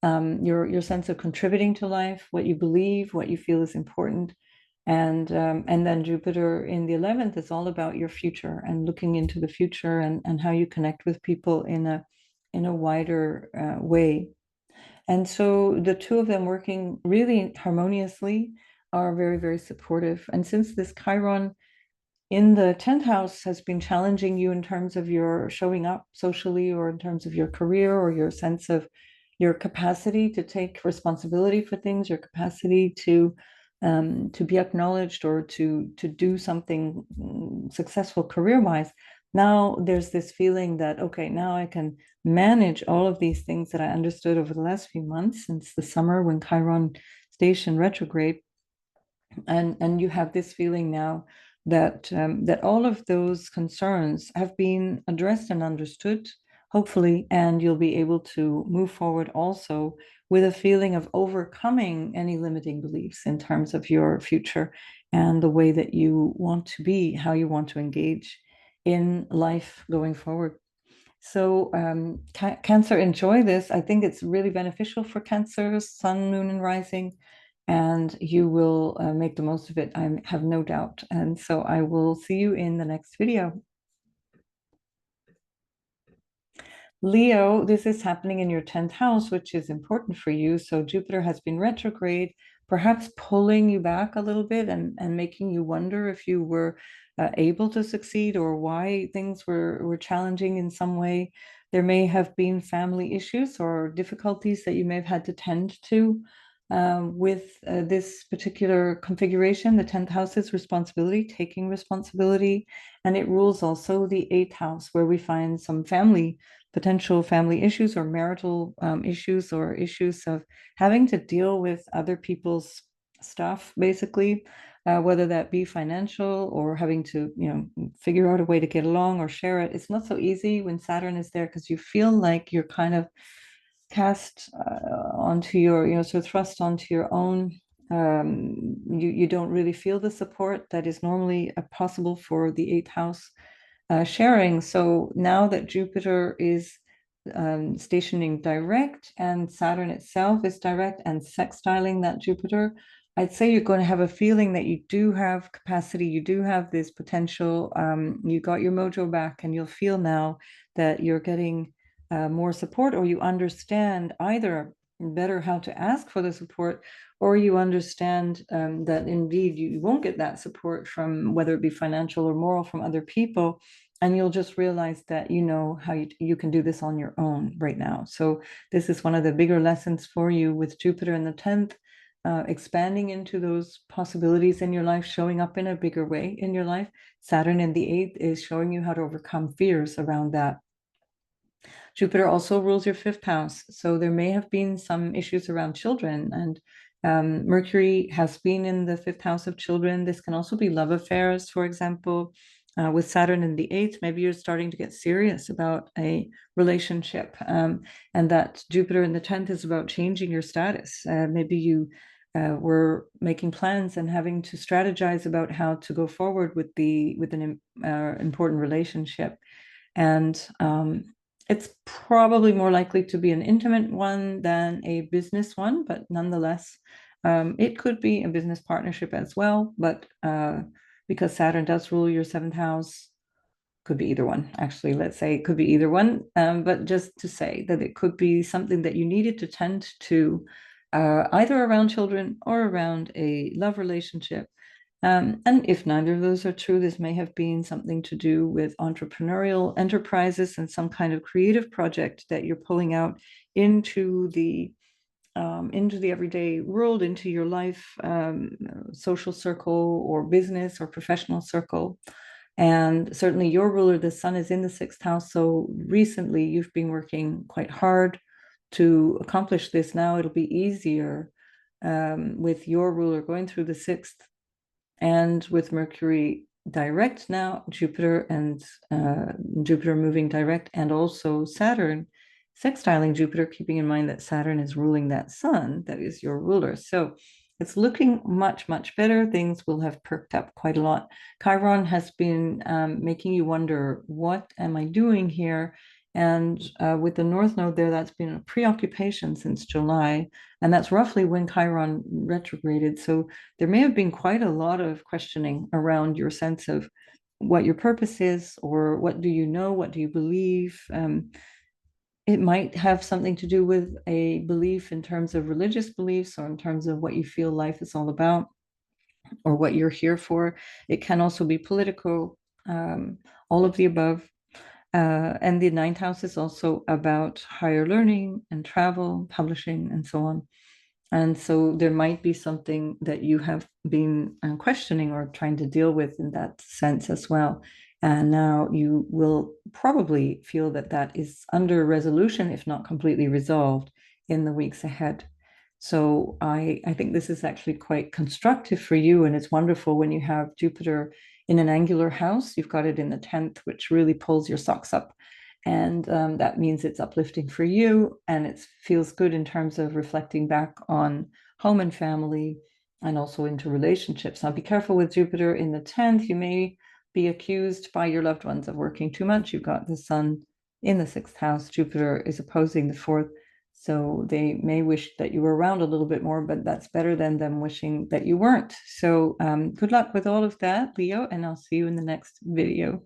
your sense of contributing to life, what you believe, what you feel is important. And then Jupiter in the 11th is all about your future and looking into the future and how you connect with people in a wider way. And so the two of them working really harmoniously are very, very supportive. And since this Chiron in the 10th house has been challenging you in terms of your showing up socially, or in terms of your career, or your sense of your capacity to take responsibility for things, your capacity to be acknowledged, or to do something successful career-wise, now there's this feeling that, okay, now I can manage all of these things that I understood over the last few months since the summer when Chiron station retrograde. And you have this feeling now that that all of those concerns have been addressed and understood, hopefully, and you'll be able to move forward also with a feeling of overcoming any limiting beliefs in terms of your future and the way that you want to be, how you want to engage in life going forward. So, Cancer, enjoy this. I think it's really beneficial for Cancer, Sun, Moon, and Rising, and you will make the most of it. I have no doubt. And so I will see you in the next video. Leo, this is happening in your 10th house, which is important for you. So Jupiter has been retrograde, perhaps pulling you back a little bit and making you wonder if you were able to succeed or why things were challenging in some way. There may have been family issues or difficulties that you may have had to tend to with this particular configuration. The 10th house is responsibility, taking responsibility, and it rules also the 8th house, where we find some potential family issues or marital issues or issues of having to deal with other people's stuff, basically, whether that be financial or having to, figure out a way to get along or share it. It's not so easy when Saturn is there because you feel like you're kind of cast onto your, sort of thrust onto your own. You don't really feel the support that is normally possible for the 8th house sharing. So now that Jupiter is stationing direct and Saturn itself is direct and sextiling that Jupiter, I'd say you're going to have a feeling that you do have capacity, you do have this potential, you got your mojo back, and you'll feel now that you're getting more support, or you understand either better how to ask for the support, or you understand that indeed you won't get that support from, whether it be financial or moral, from other people, and you'll just realize that you know how you can do this on your own right now. So this is one of the bigger lessons for you with Jupiter in the 10th, expanding into those possibilities in your life, showing up in a bigger way in your life. Saturn in the 8th is showing you how to overcome fears around that. Jupiter also rules your 5th house, so there may have been some issues around children, and Mercury has been in the 5th house of children. This can also be love affairs, for example. With Saturn in the 8th, maybe you're starting to get serious about a relationship, and that Jupiter in the 10th is about changing your status. Maybe you were making plans and having to strategize about how to go forward with an important relationship. And it's probably more likely to be an intimate one than a business one, but nonetheless, it could be a business partnership as well. But because Saturn does rule your 7th house, could be either one. Actually, let's say it could be either one. But just to say that it could be something that you needed to tend to, either around children or around a love relationship. And if neither of those are true, this may have been something to do with entrepreneurial enterprises and some kind of creative project that you're pulling out into the everyday world, into your life, social circle or business or professional circle. And certainly your ruler, the sun, is in the 6th house. So recently you've been working quite hard to accomplish this. Now it'll be easier with your ruler going through the 6th, and with Mercury direct now, Jupiter moving direct, and also Saturn sextiling Jupiter, keeping in mind that Saturn is ruling that sun that is your ruler. So it's looking much, much better. Things will have perked up quite a lot. Chiron has been making you wonder, what am I doing here? And with the North Node there, that's been a preoccupation since July. And that's roughly when Chiron retrograded. So there may have been quite a lot of questioning around your sense of what your purpose is, or what do you know, what do you believe. It might have something to do with a belief in terms of religious beliefs, or in terms of what you feel life is all about, or what you're here for. It can also be political, all of the above. And the 9th house is also about higher learning and travel, publishing, and so on. And so there might be something that you have been questioning or trying to deal with in that sense as well. And now you will probably feel that that is under resolution, if not completely resolved, in the weeks ahead. So I think this is actually quite constructive for you, and it's wonderful when you have Jupiter in an angular house. You've got it in the 10th, which really pulls your socks up. And that means it's uplifting for you, and it feels good in terms of reflecting back on home and family and also into relationships. Now, be careful with Jupiter in the 10th. You may be accused by your loved ones of working too much. You've got the sun in the 6th house. Jupiter is opposing the 4th. So they may wish that you were around a little bit more, but that's better than them wishing that you weren't. So good luck with all of that, Leo, and I'll see you in the next video.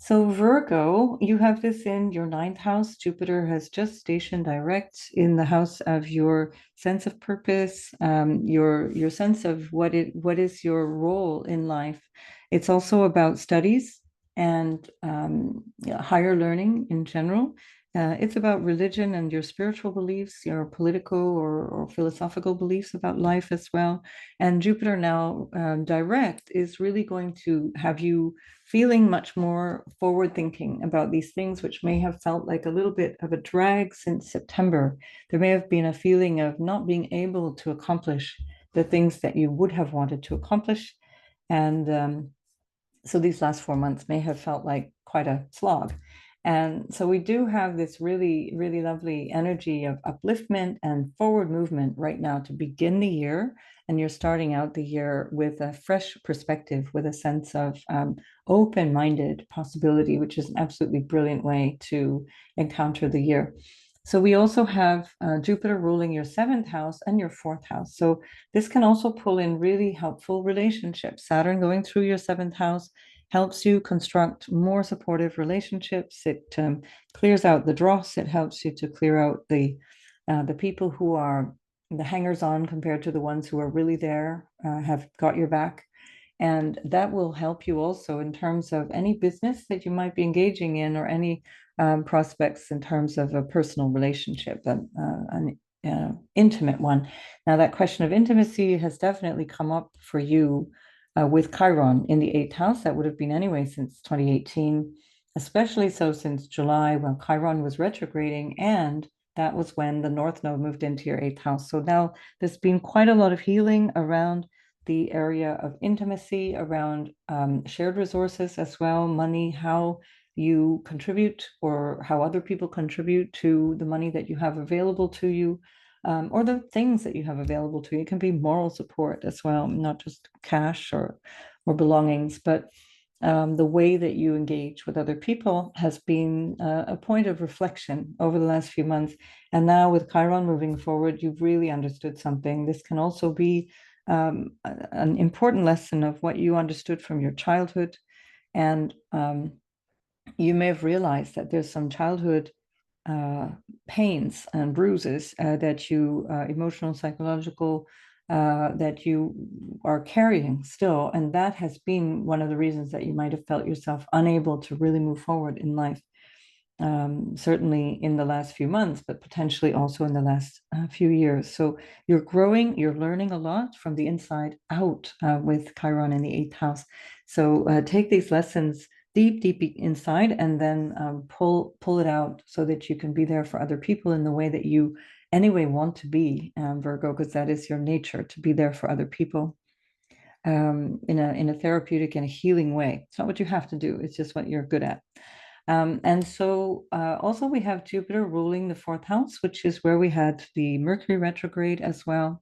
So Virgo, you have this in your 9th house. Jupiter has just stationed direct in the house of your sense of purpose, your sense of what is your role in life. It's also about studies and higher learning in general. It's about religion and your spiritual beliefs, your political or philosophical beliefs about life as well. And Jupiter now direct is really going to have you feeling much more forward thinking about these things, which may have felt like a little bit of a drag since September. There may have been a feeling of not being able to accomplish the things that you would have wanted to accomplish. And so these last 4 months may have felt like quite a slog. And so we do have this really, really lovely energy of upliftment and forward movement right now to begin the year. And you're starting out the year with a fresh perspective, with a sense of open-minded possibility, which is an absolutely brilliant way to encounter the year. So we also have Jupiter ruling your 7th house and your 4th house. So this can also pull in really helpful relationships. Saturn going through your 7th house helps you construct more supportive relationships. It clears out the dross. It helps you to clear out the people who are the hangers-on compared to the ones who are really there, have got your back. And that will help you also in terms of any business that you might be engaging in, or any prospects in terms of a personal relationship, an intimate one. Now, that question of intimacy has definitely come up for you with Chiron in the 8th house. That would have been anyway since 2018, especially so since July, when Chiron was retrograding, and that was when the North Node moved into your 8th house. So now there's been quite a lot of healing around the area of intimacy, around shared resources as well, money, how you contribute or how other people contribute to the money that you have available to you, or the things that you have available to you. It can be moral support as well, not just cash or belongings, but the way that you engage with other people has been a point of reflection over the last few months. And now with Chiron moving forward, you've really understood something. This can also be an important lesson of what you understood from your childhood. And you may have realized that there's some childhood pains and bruises that you, emotional, psychological, that you are carrying still. And that has been one of the reasons that you might have felt yourself unable to really move forward in life. Certainly in the last few months, but potentially also in the last few years. So you're growing, you're learning a lot from the inside out with Chiron in the 8th house. So take these lessons deep, deep inside, and then pull it out so that you can be there for other people in the way that you anyway want to be, Virgo, because that is your nature, to be there for other people in a therapeutic and a healing way. It's not what you have to do, it's just what you're good at. And so also we have Jupiter ruling the 4th house, which is where we had the Mercury retrograde as well.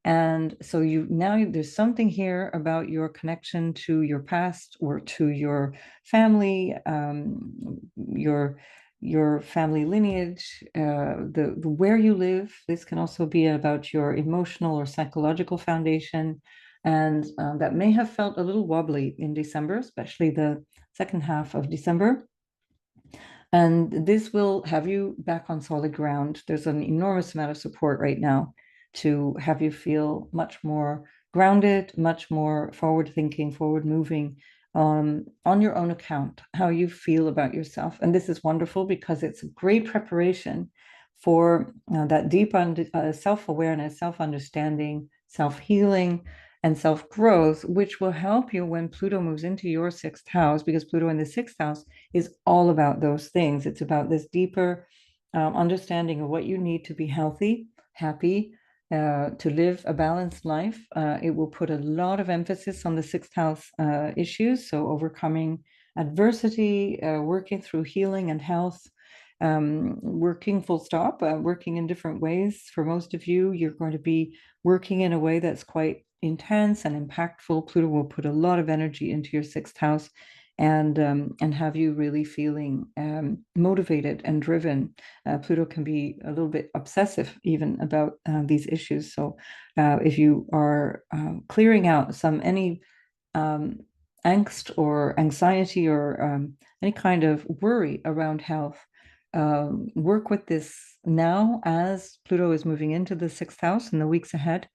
And so there's something here about your connection to your past or to your family, your family lineage, the where you live. This can also be about your emotional or psychological foundation. And that may have felt a little wobbly in December, especially the second half of December. And this will have you back on solid ground. There's an enormous amount of support right now to have you feel much more grounded, much more forward thinking, forward moving, on your own account, how you feel about yourself. And this is wonderful because it's a great preparation for that deep self-awareness, self-understanding, self-healing, and self-growth, which will help you when Pluto moves into your sixth house, because Pluto in the sixth house is all about those things. It's about this deeper understanding of what you need to be healthy, happy, to live a balanced life. It will put a lot of emphasis on the sixth house issues, so overcoming adversity, working through healing and health, working full stop, working in different ways. For most of you, you're going to be working in a way that's quite intense and impactful. Pluto will put a lot of energy into your sixth house and have you really feeling motivated and driven. Pluto can be a little bit obsessive even about these issues. So if you are clearing out any angst or anxiety or any kind of worry around health, work with this now as Pluto is moving into the sixth house in the weeks ahead,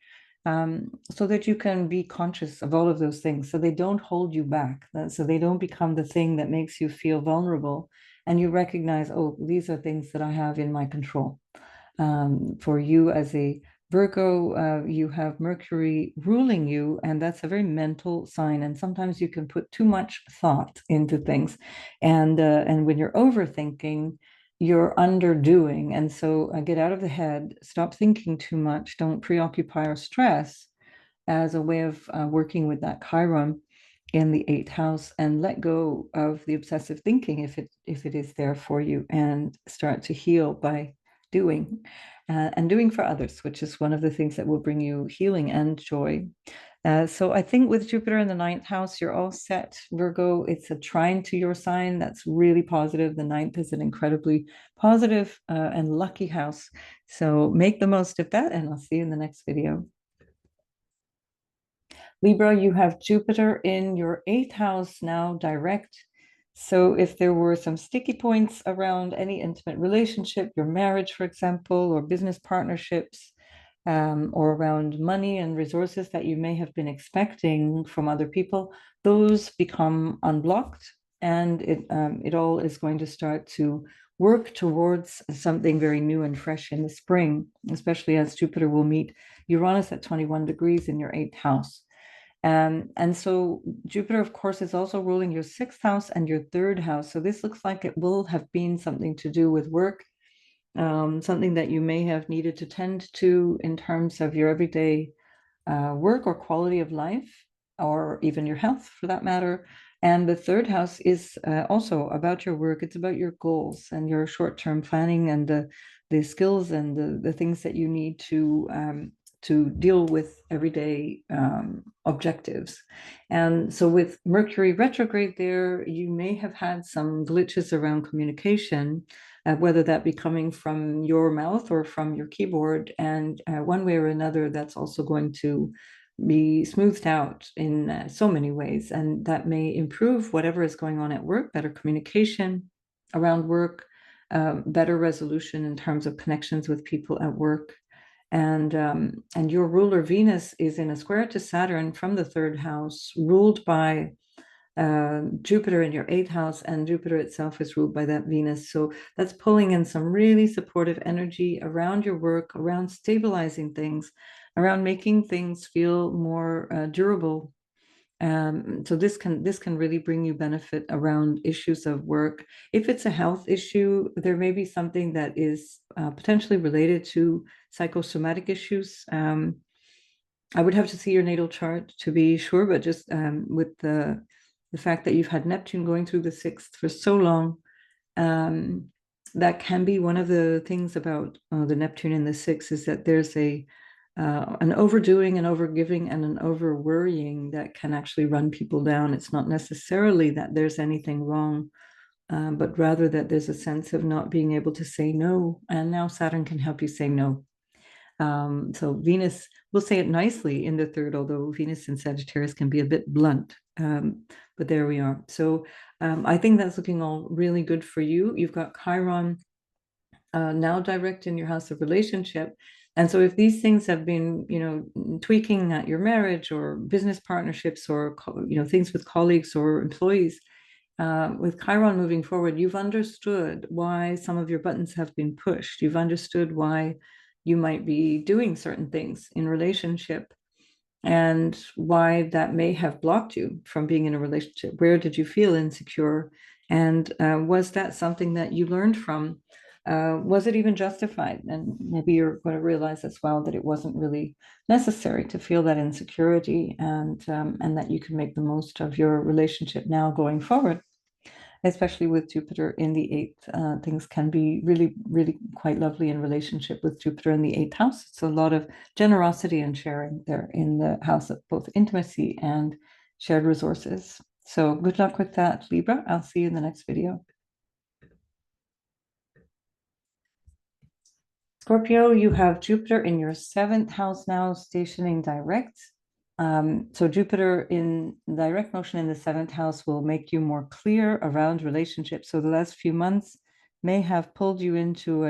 so that you can be conscious of all of those things, so they don't hold you back, so they don't become the thing that makes you feel vulnerable, and you recognize, oh, these are things that I have in my control. For you as a Virgo, you have Mercury ruling you, and that's a very mental sign. And sometimes you can put too much thought into things, and when you're overthinking, you're underdoing. And so get out of the head, stop thinking too much, don't preoccupy or stress, as a way of working with that Chiron in the eighth house, and let go of the obsessive thinking if it is there for you, and start to heal by doing and doing for others, which is one of the things that will bring you healing and joy. So I think with Jupiter in the ninth house, you're all set, Virgo. It's a trine to your sign. That's really positive. The ninth is an incredibly positive and lucky house. So make the most of that, and I'll see you in the next video. Libra, you have Jupiter in your eighth house now, direct. So if there were some sticky points around any intimate relationship, your marriage, for example, or business partnerships, or around money and resources that you may have been expecting from other people, those become unblocked, and it all is going to start to work towards something very new and fresh in the spring, especially as Jupiter will meet Uranus at 21 degrees in your eighth house. And so Jupiter, of course, is also ruling your sixth house and your third house. So this looks like it will have been something to do with work, something that you may have needed to tend to in terms of your everyday work or quality of life, or even your health for that matter. And the third house is also about your work. It's about your goals and your short-term planning, and the skills and the things that you need to deal with everyday objectives. And so with Mercury retrograde there, you may have had some glitches around communication, whether that be coming from your mouth or from your keyboard. And one way or another, that's also going to be smoothed out in so many ways. And that may improve whatever is going on at work, better communication around work, better resolution in terms of connections with people at work. And your ruler Venus is in a square to Saturn from the third house, ruled by Jupiter in your eighth house, and Jupiter itself is ruled by that Venus. So that's pulling in some really supportive energy around your work, around stabilizing things, around making things feel more durable. So this can really bring you benefit around issues of work. If it's a health issue, there may be something that is potentially related to psychosomatic issues. I would have to see your natal chart to be sure, but just with the fact that you've had Neptune going through the sixth for so long, that can be one of the things about the Neptune in the sixth, is that there's an overdoing and overgiving and an over worrying that can actually run people down. It's not necessarily that there's anything wrong, but rather that there's a sense of not being able to say no. And now Saturn can help you say no. So Venus, we'll say it nicely in the third, although Venus in Sagittarius can be a bit blunt. But there we are. So I think that's looking all really good for you. You've got Chiron now direct in your house of relationship. And so if these things have been, tweaking at your marriage or business partnerships, or, things with colleagues or employees, with Chiron moving forward, you've understood why some of your buttons have been pushed. You've understood why you might be doing certain things in relationship and why that may have blocked you from being in a relationship. Where did you feel insecure? And was that something that you learned from? Was it even justified? And maybe you're going to realize as well that it wasn't really necessary to feel that insecurity, and that you can make the most of your relationship now going forward, especially with Jupiter in the eighth. Things can be really, really quite lovely in relationship with Jupiter in the eighth house. It's a lot of generosity and sharing there in the house of both intimacy and shared resources. So good luck with that, Libra. I'll see you in the next video. Scorpio, you have Jupiter in your seventh house now, stationing direct. So Jupiter in direct motion in the seventh house will make you more clear around relationships. So the last few months may have pulled you into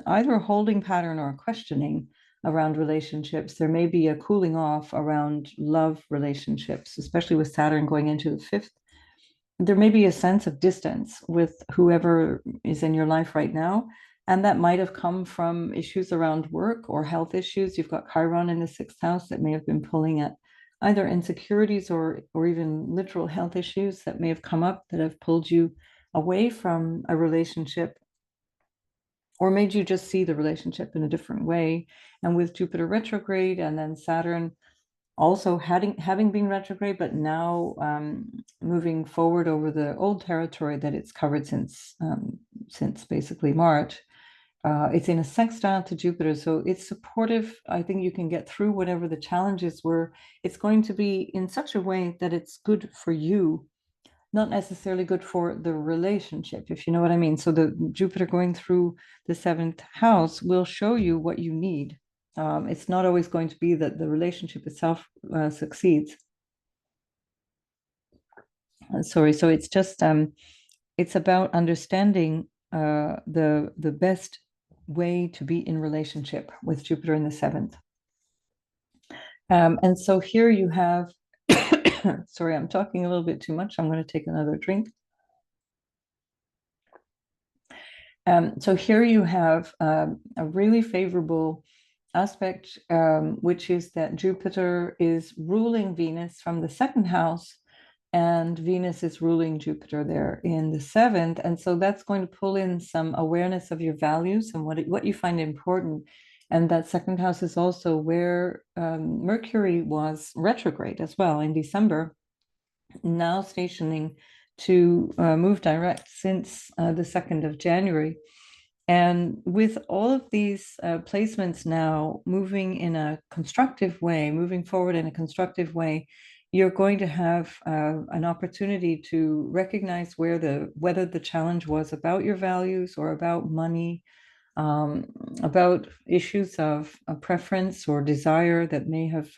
either a holding pattern or a questioning around relationships. There may be a cooling off around love relationships, especially with Saturn going into the fifth. There may be a sense of distance with whoever is in your life right now. And that might have come from issues around work or health issues. You've got Chiron in the sixth house that may have been pulling at either insecurities or even literal health issues that may have come up that have pulled you away from a relationship or made you just see the relationship in a different way. And with Jupiter retrograde and then Saturn also having been retrograde, but now moving forward over the old territory that it's covered since basically March. It's in a sextile to Jupiter, so it's supportive. I think you can get through whatever the challenges were. It's going to be in such a way that it's good for you, not necessarily good for the relationship, if you know what I mean. So the Jupiter going through the seventh house will show you what you need. It's not always going to be that the relationship itself succeeds. Sorry, so it's just it's about understanding the best way to be in relationship with Jupiter in the seventh. And so here you have, sorry, I'm talking a little bit too much. I'm going to take another drink. So here you have a really favorable aspect, which is that Jupiter is ruling Venus from the second house, and Venus is ruling Jupiter there in the seventh. And so that's going to pull in some awareness of your values and what you find important. And that second house is also where Mercury was retrograde as well in December, now stationing to move direct since the 2nd of January. And with all of these placements now moving in a constructive way, moving forward in a constructive way, you're going to have an opportunity to recognize whether the challenge was about your values or about money, about issues of preference or desire that may have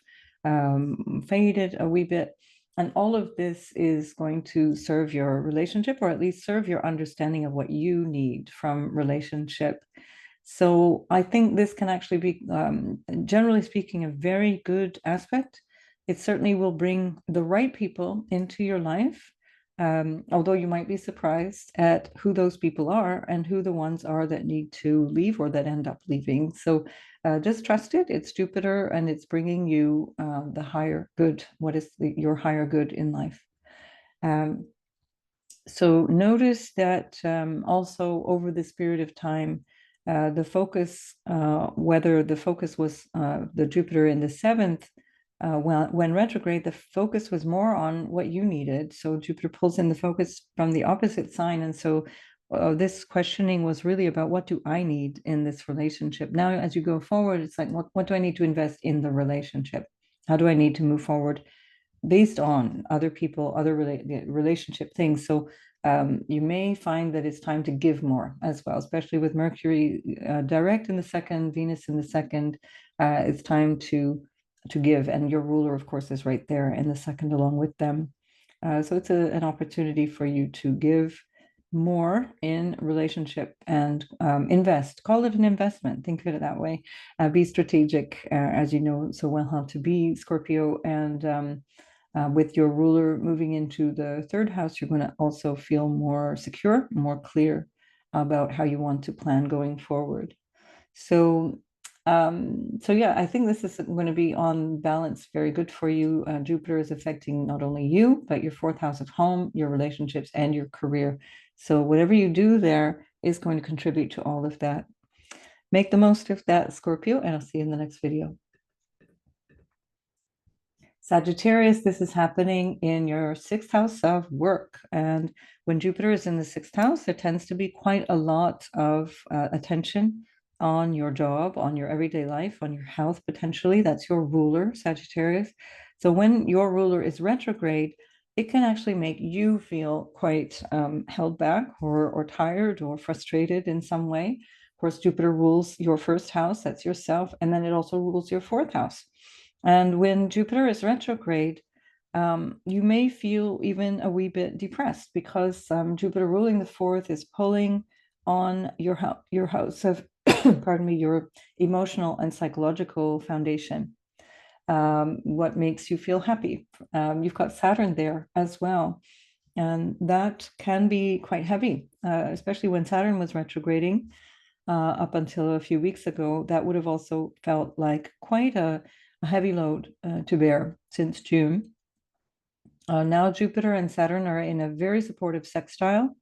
faded a wee bit. And all of this is going to serve your relationship, or at least serve your understanding of what you need from relationship. So I think this can actually be, generally speaking, a very good aspect. It certainly will bring the right people into your life, although you might be surprised at who those people are and who the ones are that need to leave or that end up leaving. So just trust it. It's Jupiter, and it's bringing you the higher good. What is your higher good in life? So notice that also over this period of time, the focus, whether the focus was the Jupiter in the seventh, when retrograde, the focus was more on what you needed. So Jupiter pulls in the focus from the opposite sign. And so this questioning was really about, what do I need in this relationship? Now, as you go forward, it's like, what do I need to invest in the relationship? How do I need to move forward based on other people, other relationship things? So you may find that it's time to give more as well, especially with Mercury direct in the second, Venus in the second. It's time to give, and your ruler, of course, is right there in the second along with them. So it's an opportunity for you to give more in relationship and invest. Call it an investment. Think of it that way. Be strategic, as you know so well how to be, Scorpio. And with your ruler moving into the third house, you're going to also feel more secure, more clear about how you want to plan going forward. So So yeah, I think this is going to be on balance very good for you. Jupiter is affecting not only you, but your fourth house of home, your relationships, and your career. So whatever you do there is going to contribute to all of that. Make the most of that, Scorpio, and I'll see you in the next video. Sagittarius, this is happening in your sixth house of work. And when Jupiter is in the sixth house, there tends to be quite a lot of attention on your job, on your everyday life, on your health, potentially. That's your ruler, Sagittarius. So when your ruler is retrograde, it can actually make you feel quite held back or tired or frustrated in some way. Of course, Jupiter rules your first house, that's yourself, and then it also rules your fourth house. And when Jupiter is retrograde, you may feel even a wee bit depressed because Jupiter ruling the fourth is pulling on your house of, pardon me, your emotional and psychological foundation. What makes you feel happy? You've got Saturn there as well. And that can be quite heavy, especially when Saturn was retrograding up until a few weeks ago. That would have also felt like quite a heavy load to bear since June. Now Jupiter and Saturn are in a very supportive sextile,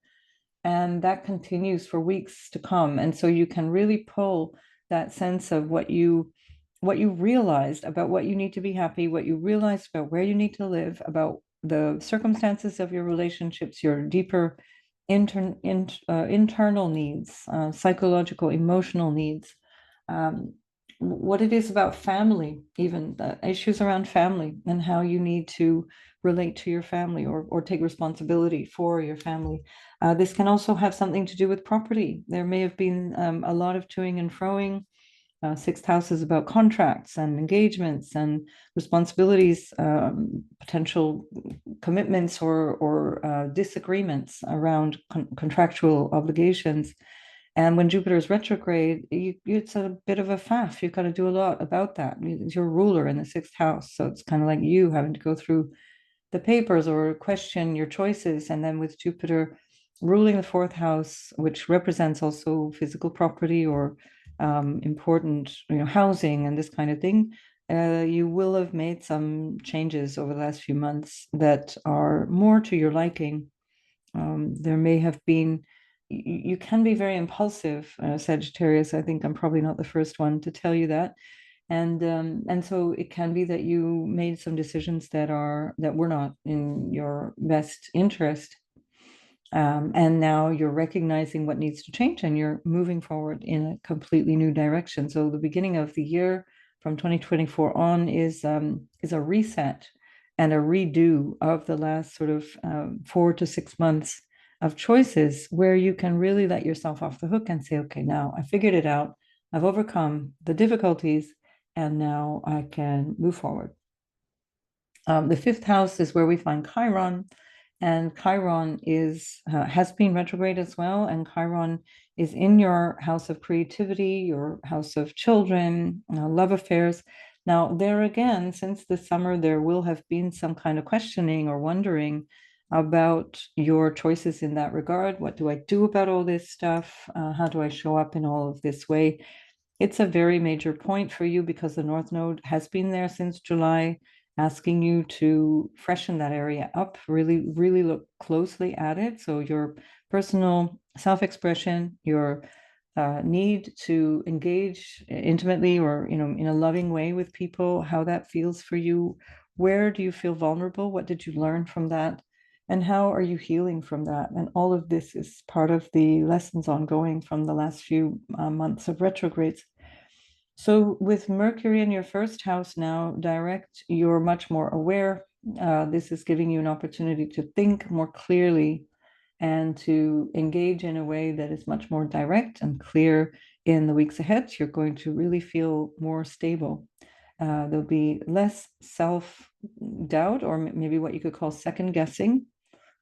and that continues for weeks to come. And so you can really pull that sense of what you realized about what you need to be happy, what you realized about where you need to live, about the circumstances of your relationships, your deeper internal needs, psychological, emotional needs, what it is about family, even the issues around family and how you need to relate to your family or take responsibility for your family. This can also have something to do with property. There may have been a lot of toing and froing. Sixth house is about contracts and engagements and responsibilities, potential commitments or disagreements around contractual obligations. And when Jupiter is retrograde, it's a bit of a faff. You've got to do a lot about that. It's your ruler in the sixth house. So it's kind of like you having to go through the papers or question your choices. And then with Jupiter ruling the fourth house, which represents also physical property or important, housing and this kind of thing, you will have made some changes over the last few months that are more to your liking. There may have been, you can be very impulsive, Sagittarius. I think I'm probably not the first one to tell you that. And so it can be that you made some decisions that were not in your best interest. And now you're recognizing what needs to change and you're moving forward in a completely new direction. So the beginning of the year from 2024 on is a reset and a redo of the last sort of 4 to 6 months of choices where you can really let yourself off the hook and say, okay, now I figured it out. I've overcome the difficulties and now I can move forward. The fifth house is where we find Chiron, and Chiron has been retrograde as well, and Chiron is in your house of creativity, your house of children, love affairs. Now, there again, since the summer, there will have been some kind of questioning or wondering about your choices in that regard. What do I do about all this stuff? How do I show up in all of this way? It's a very major point for you because the North Node has been there since July, asking you to freshen that area up, really, really look closely at it. So your personal self-expression, your need to engage intimately or, in a loving way with people, how that feels for you. Where do you feel vulnerable? What did you learn from that? And how are you healing from that? And all of this is part of the lessons ongoing from the last few months of retrogrades. So with Mercury in your first house now, direct, you're much more aware. This is giving you an opportunity to think more clearly and to engage in a way that is much more direct and clear in the weeks ahead. You're going to really feel more stable. There'll be less self-doubt or maybe what you could call second guessing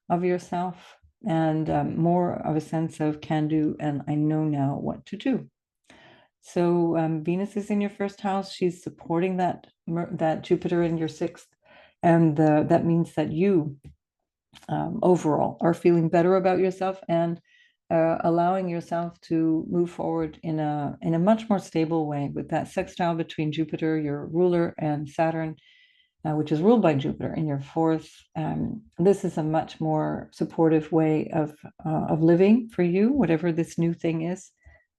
of yourself and more of a sense of can do and I know now what to do. So Venus is in your first house. She's supporting that Jupiter in your sixth, and that means that you overall are feeling better about yourself and allowing yourself to move forward in a much more stable way with that sextile between Jupiter, your ruler, and Saturn, which is ruled by Jupiter in your fourth. This is a much more supportive way of living for you, whatever this new thing is.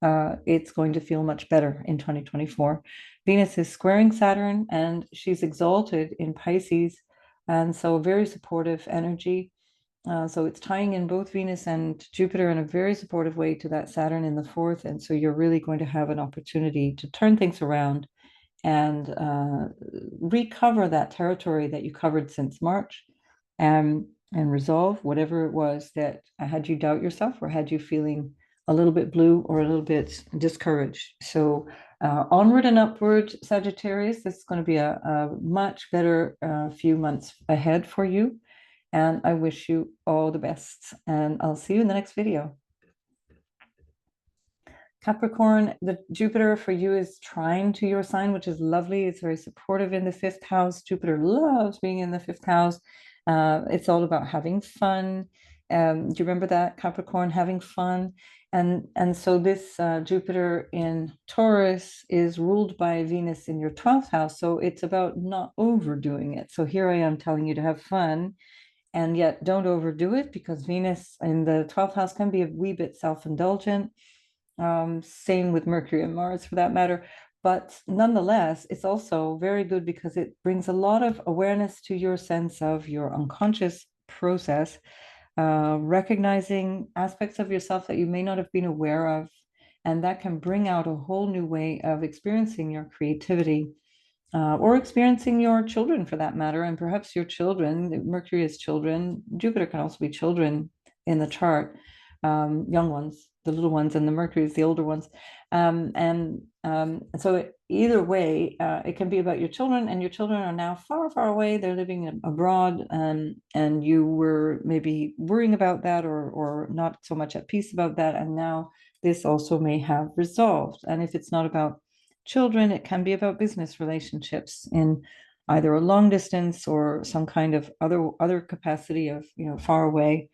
It's going to feel much better in 2024. Venus is squaring Saturn, and she's exalted in Pisces, and so very supportive energy. So it's tying in both Venus and Jupiter in a very supportive way to that Saturn in the fourth, and so you're really going to have an opportunity to turn things around and recover that territory that you covered since March, and resolve whatever it was that had you doubt yourself or had you feeling a little bit blue or a little bit discouraged. So onward and upward, Sagittarius. This is going to be a much better few months ahead for you. And I wish you all the best. And I'll see you in the next video. Capricorn, the Jupiter for you is trine to your sign, which is lovely. It's very supportive in the fifth house. Jupiter loves being in the fifth house. It's all about having fun. Do you remember that, Capricorn, having fun? And so this Jupiter in Taurus is ruled by Venus in your 12th house. So it's about not overdoing it. So here I am telling you to have fun, and yet don't overdo it, because Venus in the 12th house can be a wee bit self-indulgent. Same with Mercury and Mars for that matter. But nonetheless, it's also very good because it brings a lot of awareness to your sense of your unconscious process, recognizing aspects of yourself that you may not have been aware of. And that can bring out a whole new way of experiencing your creativity, or experiencing your children for that matter. And perhaps your children, Mercury is children, Jupiter can also be children in the chart, young ones, the little ones, and the Mercury is the older ones. So either way, it can be about your children, and your children are now far, far away. They're living abroad, and you were maybe worrying about that, or not so much at peace about that. And now this also may have resolved. And if it's not about children, it can be about business relationships in either a long distance or some kind of other capacity of, far away,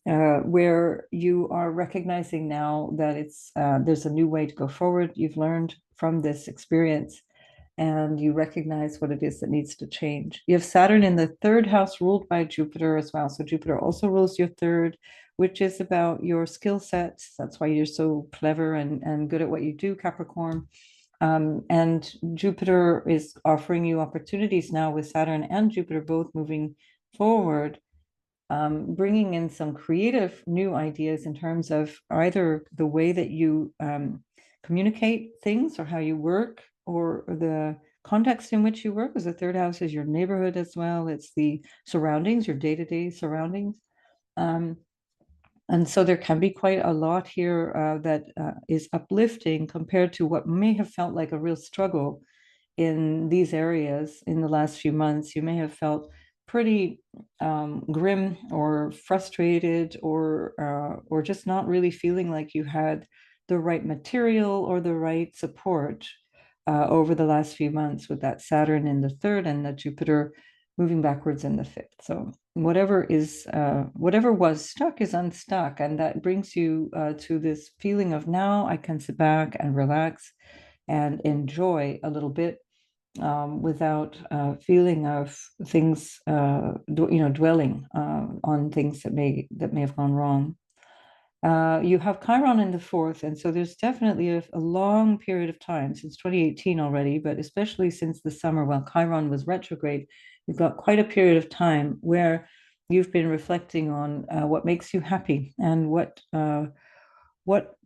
where you are recognizing now that there's a new way to go forward. You've learned from this experience, and you recognize what it is that needs to change. You have Saturn in the third house, ruled by Jupiter as well. So Jupiter also rules your third, which is about your skill sets. That's why you're so clever and good at what you do, Capricorn. And Jupiter is offering you opportunities now with Saturn and Jupiter both moving forward, bringing in some creative new ideas in terms of either the way that you communicate things, or how you work, or the context in which you work, because the third house is your neighborhood as well. It's the surroundings, your day-to-day surroundings. And so there can be quite a lot here that is uplifting compared to what may have felt like a real struggle in these areas in the last few months. You may have felt pretty grim or frustrated, or just not really feeling like you had the right material or the right support over the last few months, with that Saturn in the third and the Jupiter moving backwards in the fifth. So whatever was stuck is unstuck, and that brings you to this feeling of, now I can sit back and relax and enjoy a little bit, without feeling of things, dwelling on things that may have gone wrong. You have Chiron in the fourth, and so there's definitely a long period of time, since 2018 already, but especially since the summer while Chiron was retrograde, you've got quite a period of time where you've been reflecting on what makes you happy, and what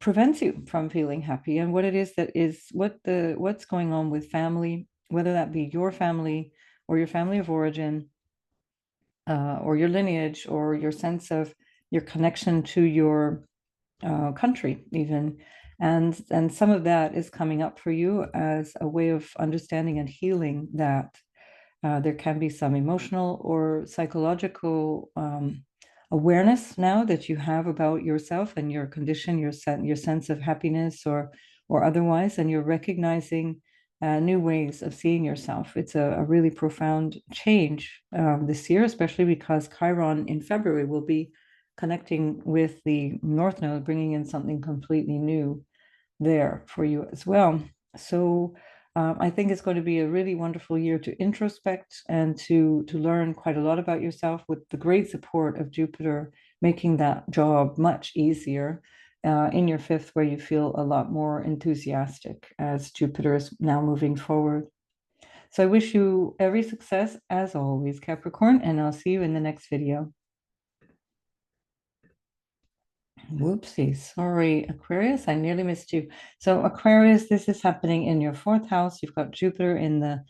prevents you from feeling happy, and what it is that is what's going on with family, whether that be your family or your family of origin, or your lineage, or your sense of your connection to your country even. And some of that is coming up for you as a way of understanding and healing that. There can be some emotional or psychological awareness now that you have about yourself and your condition, your sense of happiness or otherwise, and you're recognizing new ways of seeing yourself. It's a really profound change this year, especially because Chiron in February will be connecting with the North Node, bringing in something completely new there for you as well. So I think it's going to be a really wonderful year to introspect and to learn quite a lot about yourself, with the great support of Jupiter making that job much easier in your fifth, where you feel a lot more enthusiastic as Jupiter is now moving forward. So I wish you every success as always, Capricorn, and I'll see you in the next video. Whoopsie, sorry, Aquarius, I nearly missed you. So Aquarius, this is happening in your fourth house. You've got Jupiter in the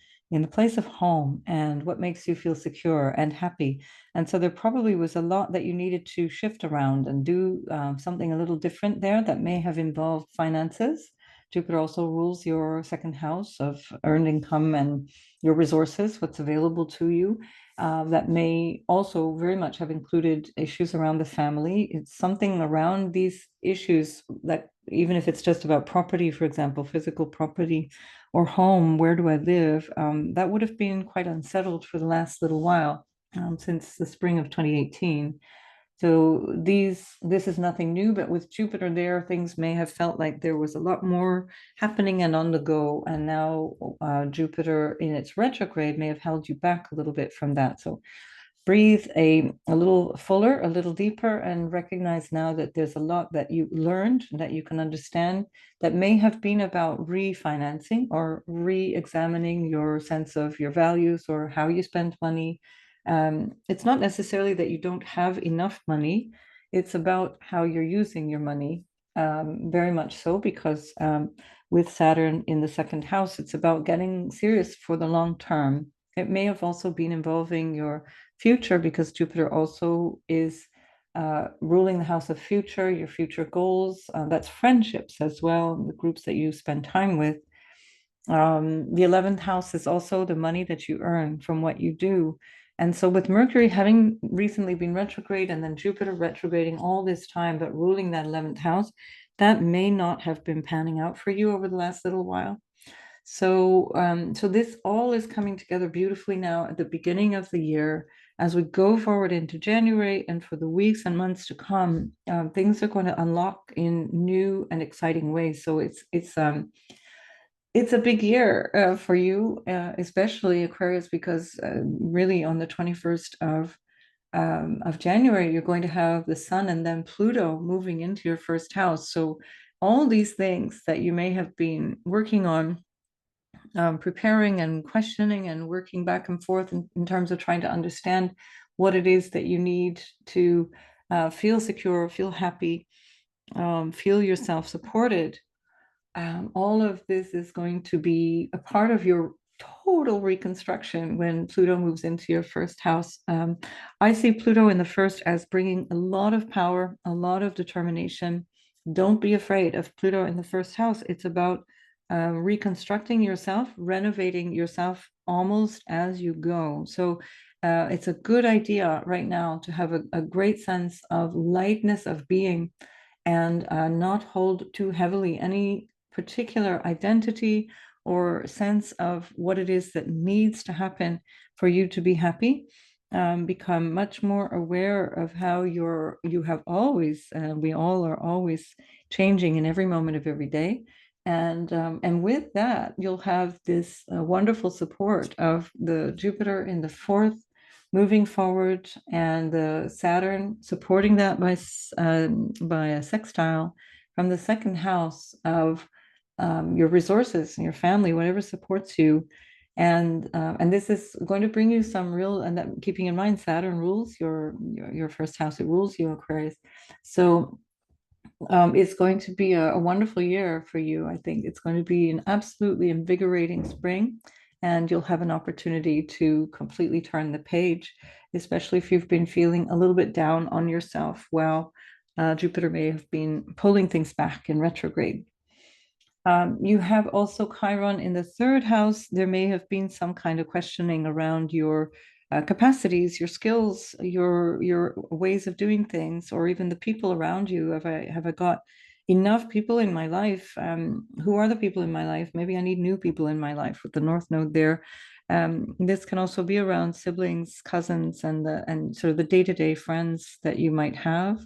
place of home and what makes you feel secure and happy. And so there probably was a lot that you needed to shift around and do something a little different there that may have involved finances. Jupiter also rules your second house of earned income and your resources, what's available to you. That may also very much have included issues around the family. It's something around these issues that, even if it's just about property, for example, physical property or home, where do I live? That would have been quite unsettled for the last little while, since the spring of 2018. So this is nothing new, but with Jupiter there, things may have felt like there was a lot more happening and on the go. And now Jupiter in its retrograde may have held you back a little bit from that. So breathe a little fuller, a little deeper, and recognize now that there's a lot that you learned, that you can understand, that may have been about refinancing or re-examining your sense of your values or how you spend money. It's not necessarily that you don't have enough money. It's about how you're using your money, very much so, because with Saturn in the second house, it's about getting serious for the long term. It may have also been involving your future, because Jupiter also is ruling the house of future, your future goals. That's friendships as well, the groups that you spend time with. The 11th house is also the money that you earn from what you do. And so with Mercury having recently been retrograde and then Jupiter retrograding all this time, but ruling that 11th house, that may not have been panning out for you over the last little while. So, so this all is coming together beautifully now at the beginning of the year. As we go forward into January and for the weeks and months to come, things are going to unlock in new and exciting ways. So it's a big year for you, especially Aquarius, because really on the 21st of January, you're going to have the Sun and then Pluto moving into your first house. So all these things that you may have been working on, preparing and questioning and working back and forth in terms of trying to understand what it is that you need to feel secure, feel happy, feel yourself supported. All of this is going to be a part of your total reconstruction when Pluto moves into your first house. I see Pluto in the first as bringing a lot of power, a lot of determination. Don't be afraid of Pluto in the first house. It's about reconstructing yourself, renovating yourself almost as you go. So it's a good idea right now to have a great sense of lightness of being, and not hold too heavily any particular identity or sense of what it is that needs to happen for you to be happy. Become much more aware of how you have always, we all are always changing in every moment of every day. And with that, you'll have this wonderful support of the Jupiter in the fourth moving forward, and the Saturn supporting that by a sextile from the second house of your resources and your family, whatever supports you. And this is going to bring you some real, and that, keeping in mind Saturn rules your first house, it rules you, Aquarius. So it's going to be a wonderful year for you. I think it's going to be an absolutely invigorating spring, and you'll have an opportunity to completely turn the page, especially if you've been feeling a little bit down on yourself. Well, Jupiter may have been pulling things back in retrograde. You have also Chiron in the third house. There may have been some kind of questioning around your capacities, your skills, your ways of doing things, or even the people around you. Have I got enough people in my life. Who are the people in my life? Maybe I need new people in my life with the North Node there. This can also be around siblings, cousins, and sort of the day-to-day friends that you might have.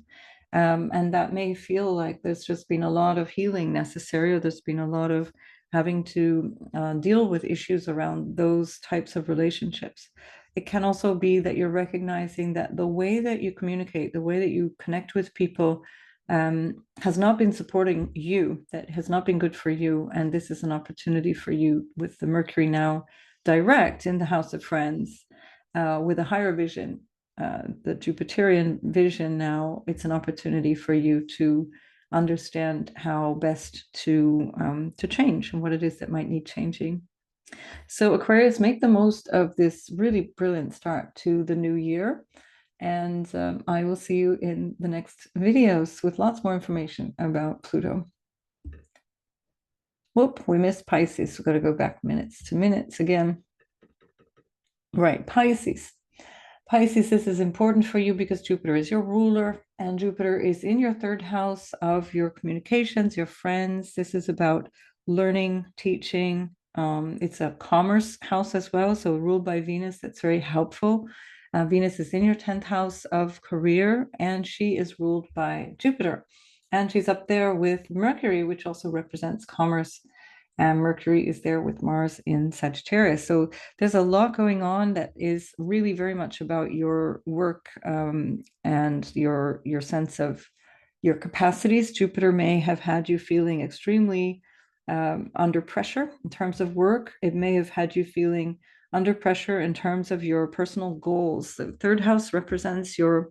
And that may feel like there's just been a lot of healing necessary, or there's been a lot of having to deal with issues around those types of relationships. It can also be that you're recognizing that the way that you communicate, the way that you connect with people, has not been supporting you, that has not been good for you. And this is an opportunity for you with the Mercury now direct in the house of friends, with a higher vision, the Jupiterian vision now. It's an opportunity for you to understand how best to change and what it is that might need changing. So Aquarius, make the most of this really brilliant start to the new year. And I will see you in the next videos with lots more information about Pluto. Whoop, we missed Pisces. We've got to go back minutes to minutes again. Right, Pisces. Pisces, this is important for you because Jupiter is your ruler, and Jupiter is in your third house of your communications, your friends. This is about learning, teaching. It's a commerce house as well, so ruled by Venus. That's very helpful. Venus is in your 10th house of career, and she is ruled by Jupiter. And she's up there with Mercury, which also represents commerce. And Mercury is there with Mars in Sagittarius. So there's a lot going on that is really very much about your work, and your sense of your capacities. Jupiter may have had you feeling extremely under pressure in terms of work. It may have had you feeling under pressure in terms of your personal goals. The third house represents your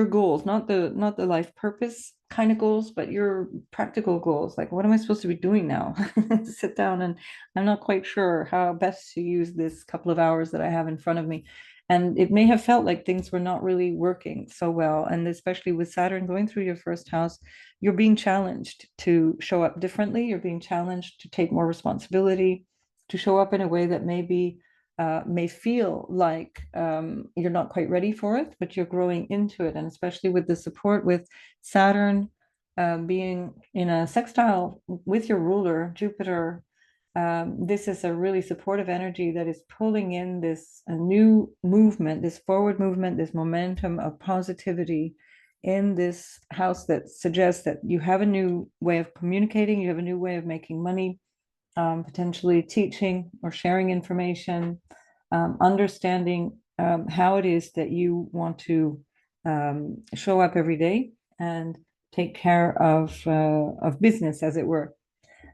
goals, not the life purpose kind of goals, but your practical goals. Like, what am I supposed to be doing now? Sit down, and I'm not quite sure how best to use this couple of hours that I have in front of me. And it may have felt like things were not really working so well. And especially with Saturn going through your first house, you're being challenged to show up differently. You're being challenged to take more responsibility, to show up in a way that may feel like you're not quite ready for it, but you're growing into it. And especially with the support with Saturn being in a sextile with your ruler, Jupiter, this is a really supportive energy that is pulling in this new movement, this forward movement, this momentum of positivity in this house that suggests that you have a new way of communicating, you have a new way of making money, potentially teaching or sharing information, understanding how it is that you want to show up every day and take care of business, as it were.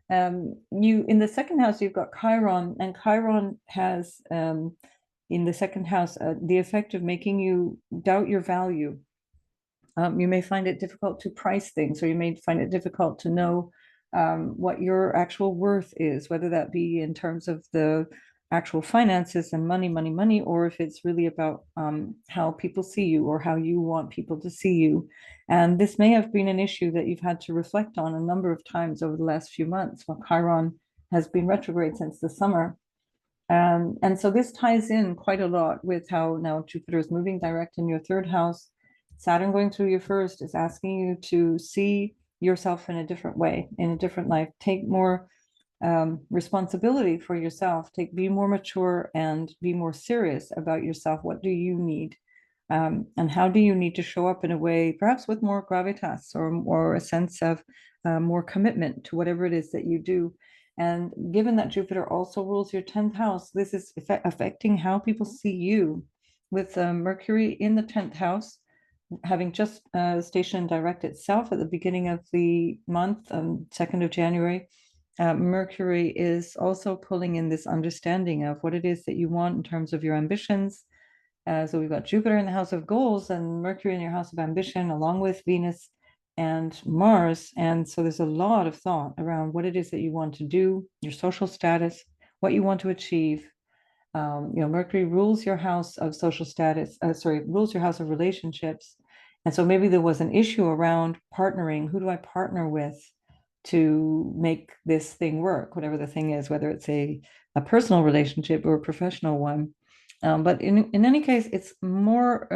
You in the second house, you've got Chiron, and Chiron has in the second house the effect of making you doubt your value. You may find it difficult to price things, or you may find it difficult to know what your actual worth is, whether that be in terms of the actual finances and money, or if it's really about how people see you or how you want people to see you. And this may have been an issue that you've had to reflect on a number of times over the last few months, while Chiron has been retrograde since the summer. And so this ties in quite a lot with how now Jupiter is moving direct in your third house. Saturn going through your first is asking you to see yourself in a different way, in a different life. Take more responsibility for yourself. Be more mature and be more serious about yourself. What do you need? And how do you need to show up in a way, perhaps with more gravitas, or a sense of more commitment to whatever it is that you do. And given that Jupiter also rules your 10th house, this is affecting how people see you, with Mercury in the 10th house, having just stationed direct itself at the beginning of the month, 2nd of January. Mercury is also pulling in this understanding of what it is that you want in terms of your ambitions. So we've got Jupiter in the house of goals and Mercury in your house of ambition, along with Venus and Mars. And so there's a lot of thought around what it is that you want to do, your social status, what you want to achieve. Mercury rules your house of social status, rules your house of relationships. And so maybe there was an issue around partnering. Who do I partner with to make this thing work, whatever the thing is, whether it's a personal relationship or a professional one. But in any case, it's more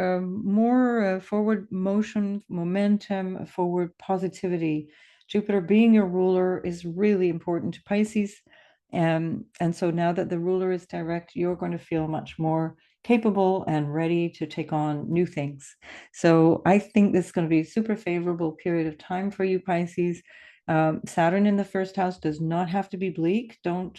forward motion, momentum, forward positivity Jupiter being your ruler is really important to Pisces. And so now that the ruler is direct, you're going to feel much more capable and ready to take on new things. So I think this is going to be a super favorable period of time for you, Pisces. Saturn in the first house does not have to be bleak. Don't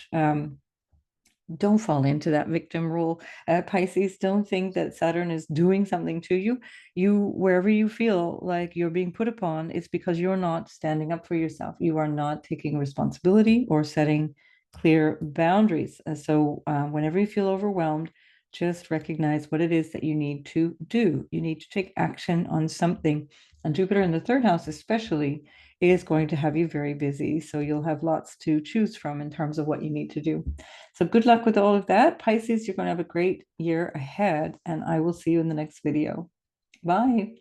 fall into that victim role. Pisces, don't think that Saturn is doing something to you. Wherever you feel like you're being put upon, it's because you're not standing up for yourself. You are not taking responsibility or setting clear boundaries. Whenever you feel overwhelmed, just recognize what it is that you need to do. You need to take action on something. And Jupiter in the third house, especially, is going to have you very busy. So you'll have lots to choose from in terms of what you need to do. So good luck with all of that. Pisces, you're going to have a great year ahead, and I will see you in the next video. Bye.